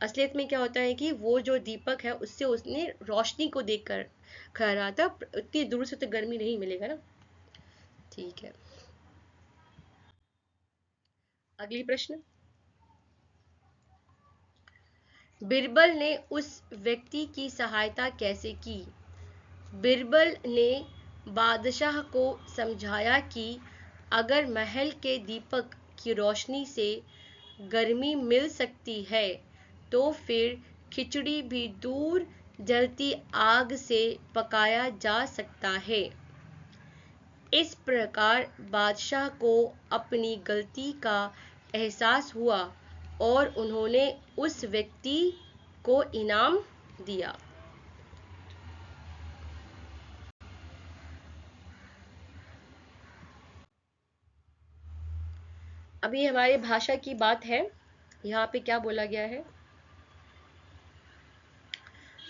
असलियत में क्या होता है कि वो जो दीपक है उससे उसने रोशनी को देखकर खा रहा था, उतनी दूर से तो गर्मी नहीं मिलेगा ना। ठीक है, अगली प्रश्न, बिरबल ने उस व्यक्ति की सहायता कैसे की? बिरबल ने बादशाह को समझाया कि अगर महल के दीपक की रोशनी से गर्मी मिल सकती है तो फिर खिचड़ी भी दूर जलती आग से पकाया जा सकता है। इस प्रकार बादशाह को अपनी गलती का एहसास हुआ और उन्होंने उस व्यक्ति को इनाम दिया। अभी हमारे भाषा की बात है, यहाँ पे क्या बोला गया है?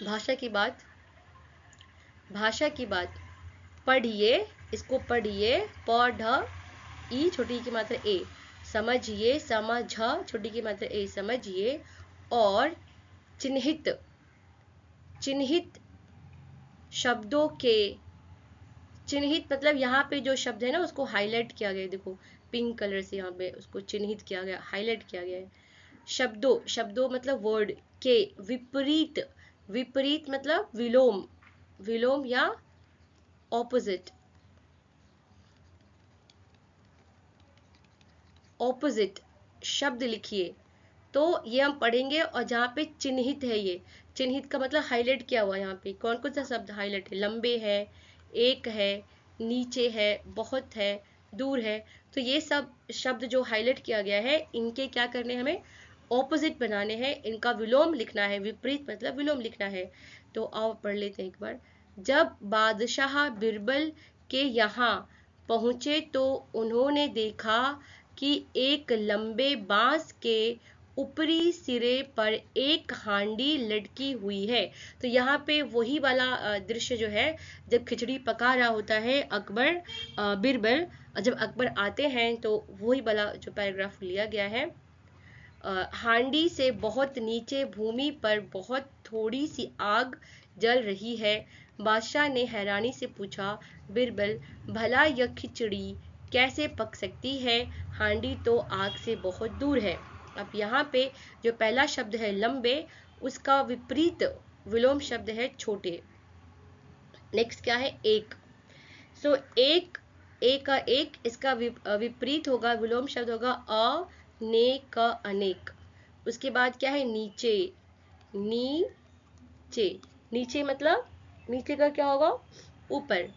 भाषा की बात पढ़िए, इसको पढ़िए, पढ़ ई छोटी की मात्रा ए, समझिए, समझ छोटी की मात्रा ए, समझिए, और चिन्हित शब्दों के, चिन्हित मतलब यहाँ पे जो शब्द है ना उसको हाईलाइट किया गया है, देखो पिंक कलर से यहाँ पे उसको चिन्हित किया गया, हाईलाइट किया गया है। शब्दों मतलब वर्ड के विपरीत मतलब विलोम या ऑपोजिट शब्द लिखिए। तो ये हम पढ़ेंगे, और जहाँ पे चिन्हित है, ये चिन्हित का मतलब हाईलाइट किया हुआ, यहाँ पे कौन कौन सा शब्द हाईलाइट है? लंबे है, एक है, नीचे है, बहुत है, दूर है। तो ये सब शब्द जो हाईलाइट किया गया है, इनके क्या करने, हमें ऑपोजिट बनाने हैं, इनका विलोम लिखना है, विपरीत मतलब विलोम लिखना है। तो आओ पढ़ लेते हैं एक बार। जब बादशाह बिरबल के यहाँ पहुंचे तो उन्होंने देखा कि एक लंबे बांस के ऊपरी सिरे पर एक हांडी लटकी हुई है। तो यहाँ पे वही वाला दृश्य जो है, जब खिचड़ी पका रहा होता है बिरबल, जब अकबर आते हैं, तो वही वाला जो पैराग्राफ लिया गया है। हांडी से बहुत नीचे भूमि पर बहुत थोड़ी सी आग जल रही है। बादशाह ने हैरानी से पूछा, बिरबल, भला यह खिचड़ी कैसे पक सकती है? हांडी तो आग से बहुत दूर है। अब यहाँ पे जो पहला शब्द है लंबे, उसका विपरीत विलोम शब्द है छोटे। नेक्स्ट क्या है? एक। एक, इसका विपरीत होगा, विलोम शब्द होगा अनेक, अनेक। उसके बाद क्या है? नीचे मतलब नीचे का क्या होगा? ऊपर,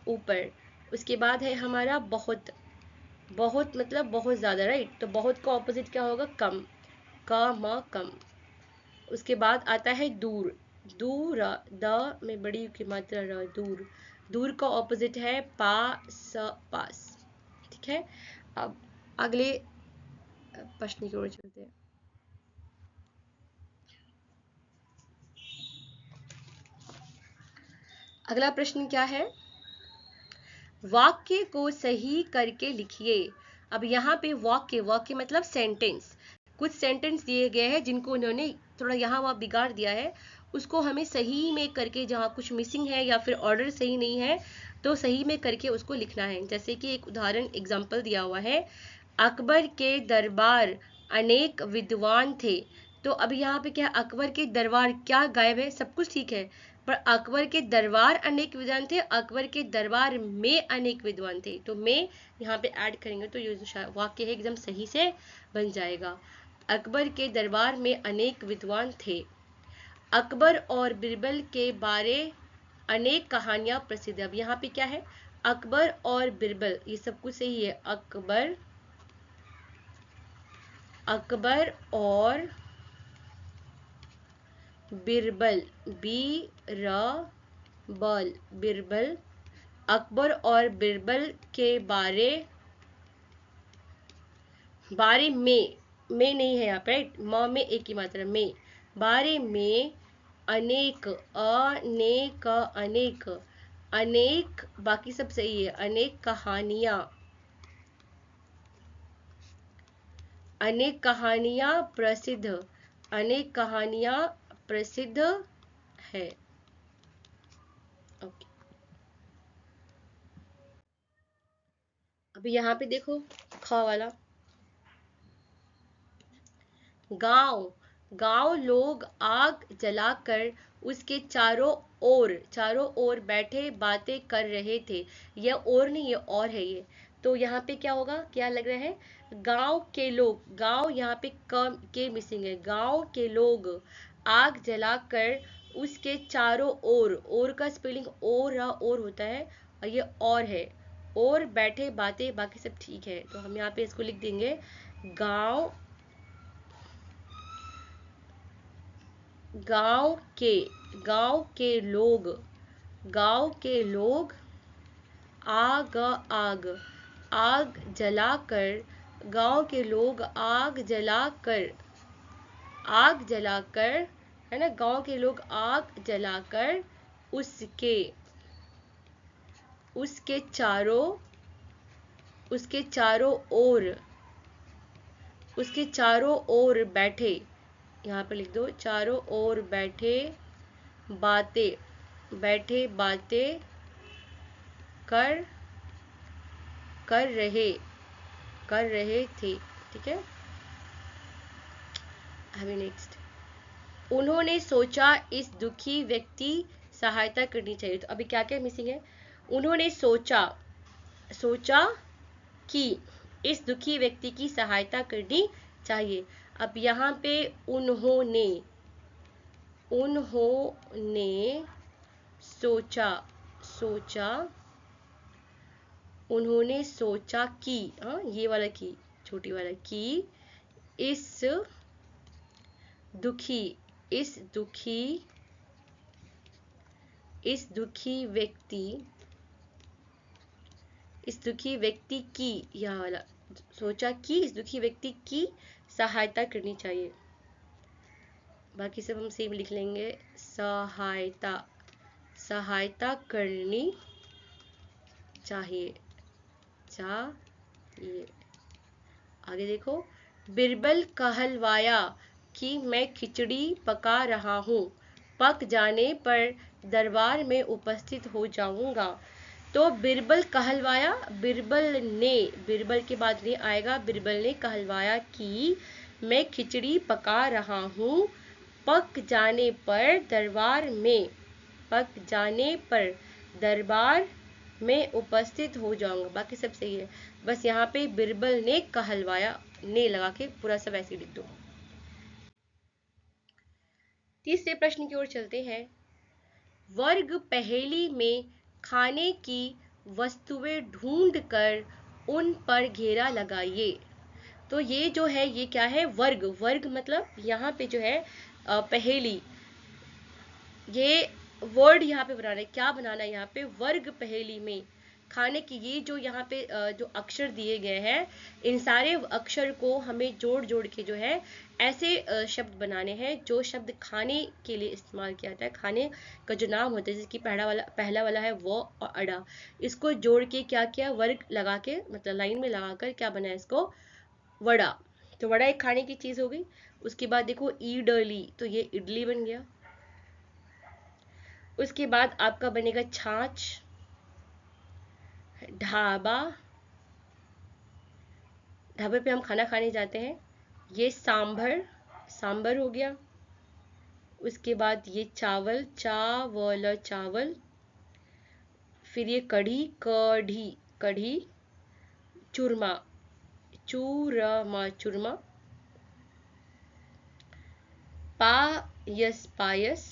ऊपर। उसके बाद है हमारा बहुत मतलब बहुत ज्यादा, राइट? तो बहुत का ऑपोजिट क्या होगा? कम, कम। उसके बाद आता है दूर, द में बड़ी की मात्रा र, दूर का ऑपोजिट है पास। ठीक है, अब अगले प्रश्न की ओर चलते हैं। अगला प्रश्न क्या है? वाक्य को सही करके लिखिए। अब यहाँ पे वाक्य मतलब सेंटेंस, कुछ सेंटेंस दिए गए हैं जिनको उन्होंने थोड़ा यहाँ वहाँ बिगाड़ दिया है, उसको हमें सही में करके, जहाँ कुछ मिसिंग है या फिर ऑर्डर सही नहीं है तो सही में करके उसको लिखना है। जैसे कि एक उदाहरण एग्जाम्पल दिया हुआ है, अकबर के दरबार अनेक विद्वान थे। तो अभी यहाँ पे क्या है, अकबर के दरबार क्या गायब है, सब कुछ ठीक है, पर अकबर के दरबार अनेक विद्वान थे, अकबर के दरबार में अनेक विद्वान थे। तो में यहाँ पे ऐड करेंगे तो ये जो वाक्य है एकदम सही से बन जाएगा। अकबर के दरबार में अनेक विद्वान थे। अकबर और बिरबल के बारे अनेक कहानियां प्रसिद्ध है। अब यहाँ पे क्या है, अकबर और बिरबल, ये सब कुछ सही है। अकबर और बिरबल, बिरबल, अकबर और बिरबल के बारे में नहीं है यहाँ पे, राइट, म में एक ही मात्रा में, बारे में अनेक, अनेक बाकी सब सही है, अनेक कहानियां प्रसिद्ध, अनेक कहानियां प्रसिद्ध है। ओके, अभी यहाँ पे देखो ख वाला, गांव लोग आग जलाकर उसके चारों ओर बैठे बातें कर रहे थे। यह और नहीं, ये और है ये। तो यहाँ पे क्या होगा, क्या लग रहा है, गांव के लोग, गांव यहाँ पे के मिसिंग है, गांव के लोग आग जलाकर उसके चारों ओर का स्पेलिंग और होता है, और ये और है, और बैठे बातें, बाकी सब ठीक है। तो हम यहाँ पे इसको लिख देंगे, गांव गांव के लोग आग जलाकर, गांव के लोग आग जलाकर, है ना, गांव के लोग आग जलाकर उसके चारों ओर बैठे, यहाँ पे लिख दो, चारों ओर बैठे बातें कर रहे थे। ठीक है, अभी नेक्स्ट, उन्होंने सोचा इस दुखी व्यक्ति सहायता करनी चाहिए। तो अभी क्या क्या मिसिंग है, उन्होंने सोचा कि इस दुखी व्यक्ति की सहायता करनी चाहिए। अब यहाँ पे उन्होंने सोचा कि, ये वाला की, छोटी वाला की, इस दुखी व्यक्ति की, यह वाला, सोचा कि इस दुखी व्यक्ति की सहायता करनी चाहिए। बाकी सब हम सेम लिख लेंगे, सहायता करनी चाहिए। आगे देखो, बिरबल कहलवाया कि मैं खिचड़ी पका रहा हूँ, पक जाने पर दरबार में उपस्थित हो जाऊंगा। तो बिरबल कहलवाया, बिरबल के बाद नहीं आएगा, बिरबल ने कहलवाया कि मैं खिचड़ी पका रहा हूँ, पक जाने पर दरबार में उपस्थित हो जाऊंगा। बाकी सब सही है, बस यहाँ पे बिरबल ने कहलवाया, ने लगा के पूरा सब ऐसे लिख दो। तीसरे प्रश्न की ओर चलते हैं। वर्ग पहेली में खाने की वस्तुएं ढूंढकर उन पर घेरा लगाइए। तो ये जो है, ये क्या है, वर्ग मतलब यहाँ पे जो है पहेली, ये वर्ड यहाँ पे बनाना है, क्या बनाना है यहाँ पे, वर्ग पहेली में खाने की, ये जो यहाँ पे जो अक्षर दिए गए हैं, इन सारे अक्षर को हमें जोड़ के जो है ऐसे शब्द बनाने हैं जो शब्द खाने के लिए इस्तेमाल किया जाता है, खाने का जो नाम होता है, जिसकी पहला वाला है वो और अड़ा, इसको जोड़ के क्या किया, वर्ग लगा के, मतलब लाइन में लगाकर क्या बनाया इसको, वड़ा। तो वड़ा एक खाने की चीज हो गई। उसके बाद देखो ईडली, तो ये इडली बन गया। उसके बाद आपका बनेगा छाछ, ढाबा, ढाबे पे हम खाना खाने जाते हैं, ये सांभर, सांभर हो गया। उसके बाद ये चावल, चावल चावल। फिर ये कढ़ी, कढ़ी कढ़ी। चूरमा, चूरमा चूरमा। पायस, पायस।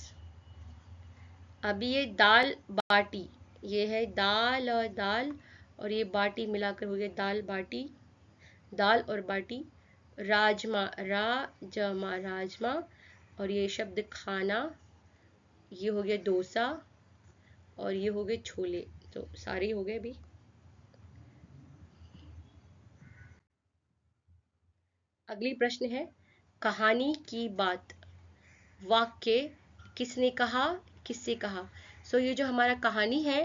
अभी ये दाल बाटी, ये है दाल और दाल, और ये बाटी मिलाकर हो गया दाल बाटी, दाल और बाटी। राजमा, राजमा राजमा। और ये शब्द खाना, ये हो गया डोसा, और ये हो गए छोले। तो सारे हो गए अभी। अगली प्रश्न है, कहानी की बात। वाक्य, किसने कहा, किससे कहा। सो ये जो हमारा कहानी है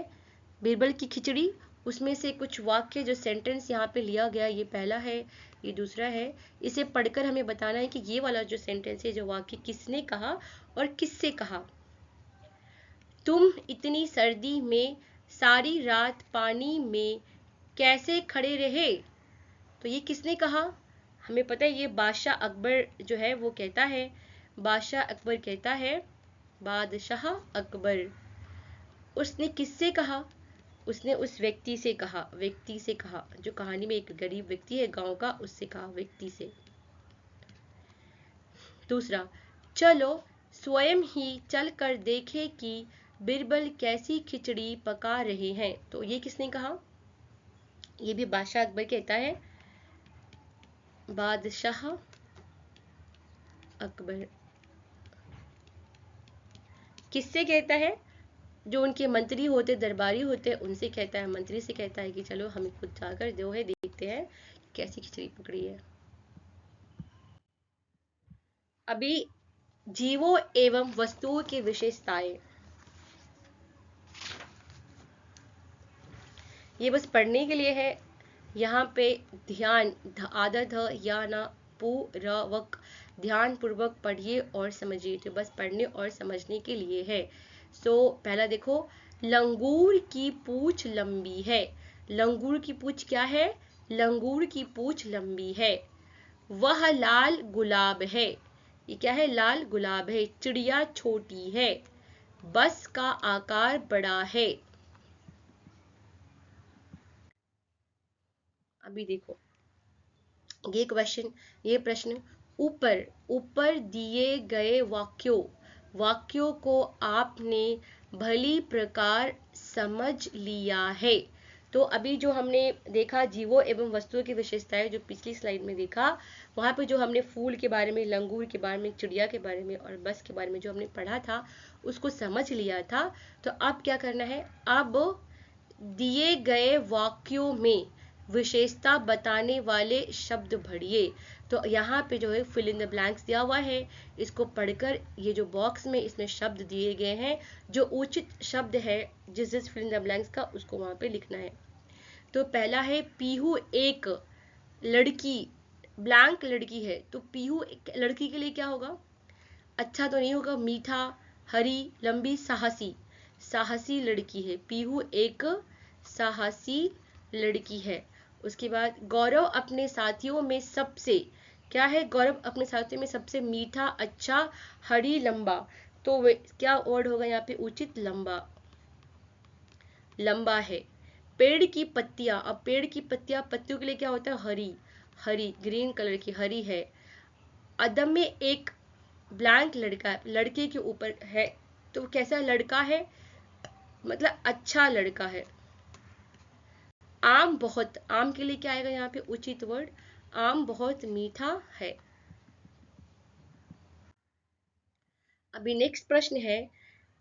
बीरबल की खिचड़ी, उसमें से कुछ वाक्य जो सेंटेंस यहाँ पे लिया गया, ये पहला है, ये दूसरा है। इसे पढ़कर हमें बताना है कि ये वाला जो सेंटेंस है, जो वाक्य, किसने कहा और किससे कहा। तुम इतनी सर्दी में सारी रात पानी में कैसे खड़े रहे। तो ये किसने कहा, हमें पता है ये बादशाह अकबर जो है वो कहता है, बादशाह अकबर कहता है, बादशाह अकबर। उसने किससे कहा, उसने उस व्यक्ति से कहा, व्यक्ति से कहा, जो कहानी में एक गरीब व्यक्ति है गांव का, उससे कहा, व्यक्ति से। दूसरा, चलो स्वयं ही चल कर देखे कि बिरबल कैसी खिचड़ी पका रहे हैं। तो ये किसने कहा, ये भी बादशाह अकबर कहता है, बादशाह अकबर। किससे कहता है, जो उनके मंत्री होते, दरबारी होते हैं, उनसे कहता है, मंत्री से कहता है कि चलो हमें खुद जाकर जो है देखते हैं कैसी खिचड़ी पकड़ी है। अभी जीवों एवं वस्तुओं की विशेषताएं, ये बस पढ़ने के लिए है। यहाँ पे ध्यान, आधा ध या ना पूर्वक, ध्यान पूर्वक पढ़िए और समझिए। तो बस पढ़ने और समझने के लिए है। सो पहला देखो, लंगूर की पूंछ लंबी है। लंगूर की पूंछ क्या है, लंगूर की पूंछ लंबी है। वह लाल गुलाब है, ये क्या है, लाल गुलाब है। चिड़िया छोटी है, बस का आकार बड़ा है। अभी देखो ये क्वेश्चन, ये प्रश्न, ऊपर ऊपर दिए गए वाक्यों, वाक्यों को आपने भली प्रकार समझ लिया है। तो अभी जो हमने देखा जीवों एवं वस्तुओं की विशेषताएं, जो पिछली स्लाइड में देखा, वहां पे जो हमने फूल के बारे में, लंगूर के बारे में, चिड़िया के बारे में और बस के बारे में जो हमने पढ़ा था, उसको समझ लिया था। तो अब क्या करना है, अब दिए गए वाक्यों में विशेषता बताने वाले शब्द भरिए। तो यहाँ पे जो है फिल इन द ब्लैंक्स दिया हुआ है, इसको पढ़कर ये जो बॉक्स में इसमें शब्द दिए गए हैं, जो उचित शब्द है जिस जिस फिल इन द ब्लैंक्स का, उसको वहां पे लिखना है। तो पहला है, पीहू एक लड़की, ब्लैंक लड़की है, तो पीहू एक लड़की के लिए क्या होगा, अच्छा तो नहीं होगा, मीठा, हरी, लंबी, साहसी, साहसी लड़की है। पीहू एक साहसी लड़की है। उसके बाद गौरव अपने साथियों में सबसे, क्या है, गौरव अपने साथियों में सबसे मीठा, अच्छा, हरी, लंबा। तो क्या वर्ड होगा यहाँ पे उचित, लंबा, लंबा है। पेड़ की पत्तियां, अब पेड़ की पत्तियां, पत्तियों के लिए क्या होता है, हरी, हरी, ग्रीन कलर की, हरी है। अदम में एक ब्लैंक लड़का, लड़के के ऊपर है, तो कैसा लड़का है, मतलब अच्छा लड़का है। आम बहुत, आम के लिए क्या आएगा यहाँ पे उचित वर्ड, आम बहुत मीठा है। अभी नेक्स्ट प्रश्न है,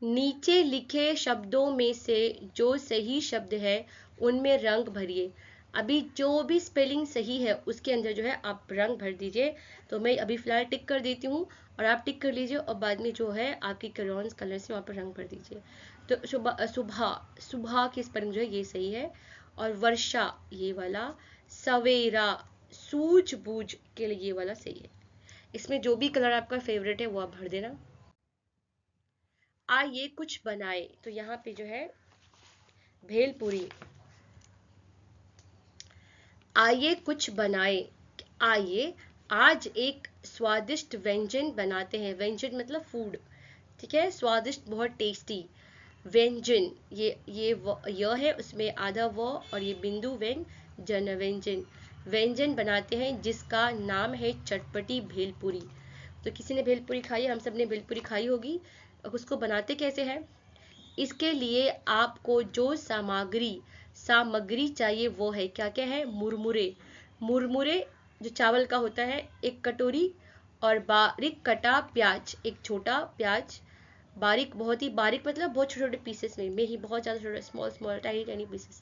नीचे लिखे शब्दों में से जो सही शब्द है उनमें रंग भरिए। अभी जो भी स्पेलिंग सही है उसके अंदर जो है आप रंग भर दीजिए। तो मैं अभी फिलहाल टिक कर देती हूँ और आप टिक कर लीजिए, और बाद में जो है आपकी क्रेयॉन्स कलर से वहाँ पर रंग भर दीजिए। तो सुबह, सुबह, सुबह की स्पेलिंग जो है ये सही है, और वर्षा ये वाला, सवेरा, सूझबूझ के लिए ये वाला सही है। इसमें जो भी कलर आपका फेवरेट है वो आप भर देना। आइए कुछ बनाए, तो यहाँ पे जो है भेलपुरी, आइए कुछ बनाए, आइए आज एक स्वादिष्ट व्यंजन बनाते हैं। व्यंजन मतलब फूड, ठीक है, स्वादिष्ट, बहुत टेस्टी। व्यंजन, य है, उसमें आधा व और ये बिंदु व्यन, जन, व्यंजन। व्यंजन बनाते हैं जिसका नाम है चटपटी भेलपुरी। तो किसी ने भेलपुरी खाई है, हम सब ने भेलपुरी खाई होगी। अब उसको बनाते कैसे हैं? इसके लिए आपको जो सामग्री सामग्री चाहिए वो है, क्या क्या है? मुरमुरे। मुरमुरे जो चावल का होता है, 1 कटोरी। और बारीक कटा प्याज, एक छोटा प्याज, बारीक, बहुत ही बारीक, मतलब बहुत छोटे छोटे पीसेस में ही, बहुत ज़्यादा छोटे, small small tiny tiny pieces.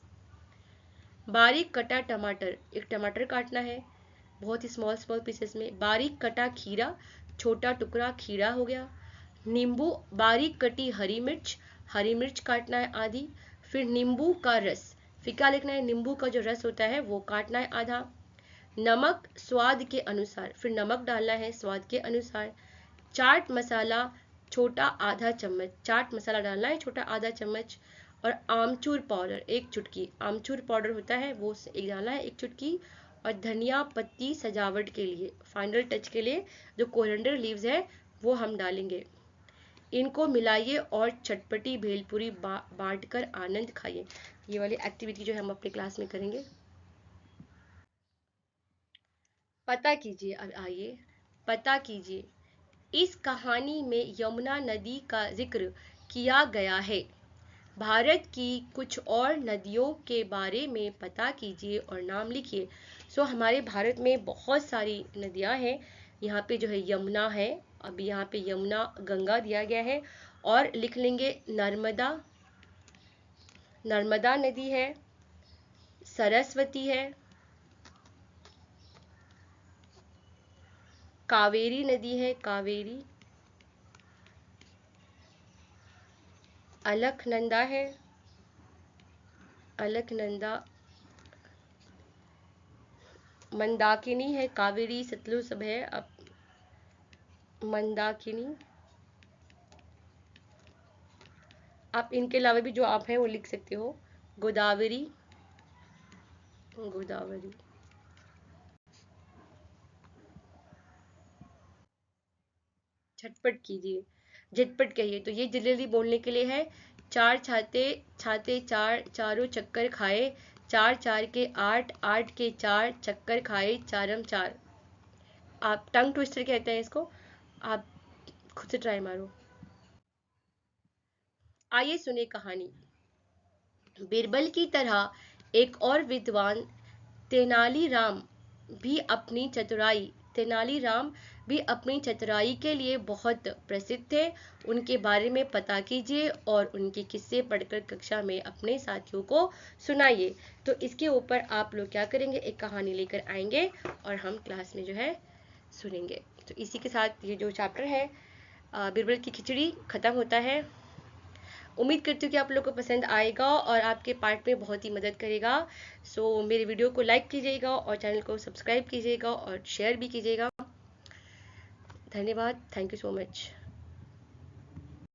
बारीक कटा टमाटर, एक टमाटर काटना है बहुत ही स्मॉल स्मॉल पीसेस में। बारीक कटा खीरा, छोटा टुकड़ा खीरा हो गया। नींबू, बारीक कटी हरी मिर्च, हरी मिर्च काटना है आधी। फिर नींबू का रस, फीका लिखना है, नींबू का जो रस होता है वो काटना है आधा। नमक स्वाद के अनुसार, फिर नमक डालना है स्वाद के अनुसार। चाट मसाला छोटा आधा चम्मच, चाट मसाला डालना है छोटा आधा चम्मच। और आमचूर पाउडर 1 चुटकी, आमचूर पाउडर होता है वो एक डालना है 1 चुटकी। और धनिया पत्ती सजावट के लिए, फाइनल टच के लिए जो कोरिएंडर लीव्स है वो हम डालेंगे। इनको मिलाइए और चटपटी भेलपुरी बांट कर आनंद खाइए। ये वाली एक्टिविटी जो है हम अपने क्लास में करेंगे। पता कीजिए, अब आइए पता कीजिए, इस कहानी में यमुना नदी का जिक्र किया गया है। भारत की कुछ और नदियों के बारे में पता कीजिए और नाम लिखिए। सो हमारे भारत में बहुत सारी नदियां हैं। यहाँ पे जो है यमुना है, अभी यहाँ पे यमुना गंगा दिया गया है। और लिख लेंगे नर्मदा, नर्मदा नदी है, सरस्वती है, कावेरी नदी है, कावेरी, अलकनंदा है, अलकनंदा, मंदाकिनी है, कावेरी सतलुज सब है। अब मंदाकिनी, आप इनके अलावा भी जो आप हैं वो लिख सकते हो। गोदावरी, गोदावरी। झटपट कीजिए, झटपट कहिए। तो ये जल्दी बोलने के लिए है। चार छाते छाते चार, चारों चक्कर खाए, चार चार के आठ, आठ के चार चक्कर खाए, चारम चार। आप टंग ट्विस्टर कहते हैं इसको, आप खुद से ट्राई मारो। आइए सुने कहानी। बीरबल की तरह एक और विद्वान तेनालीराम भी अपनी चतुराई तेनालीराम भी अपनी चतुराई के लिए बहुत प्रसिद्ध थे। उनके बारे में पता कीजिए और उनके किस्से पढ़कर कक्षा में अपने साथियों को सुनाइए। तो इसके ऊपर आप लोग क्या करेंगे, एक कहानी लेकर आएंगे और हम क्लास में जो है सुनेंगे। तो इसी के साथ ये जो चैप्टर है बीरबल की खिचड़ी खत्म होता है। उम्मीद करती हूँ कि आप लोग को पसंद आएगा और आपके पार्ट में बहुत ही मदद करेगा। सो मेरे वीडियो को लाइक कीजिएगा और चैनल को सब्सक्राइब कीजिएगा और शेयर भी कीजिएगा। धन्यवाद, थैंक यू सो मच।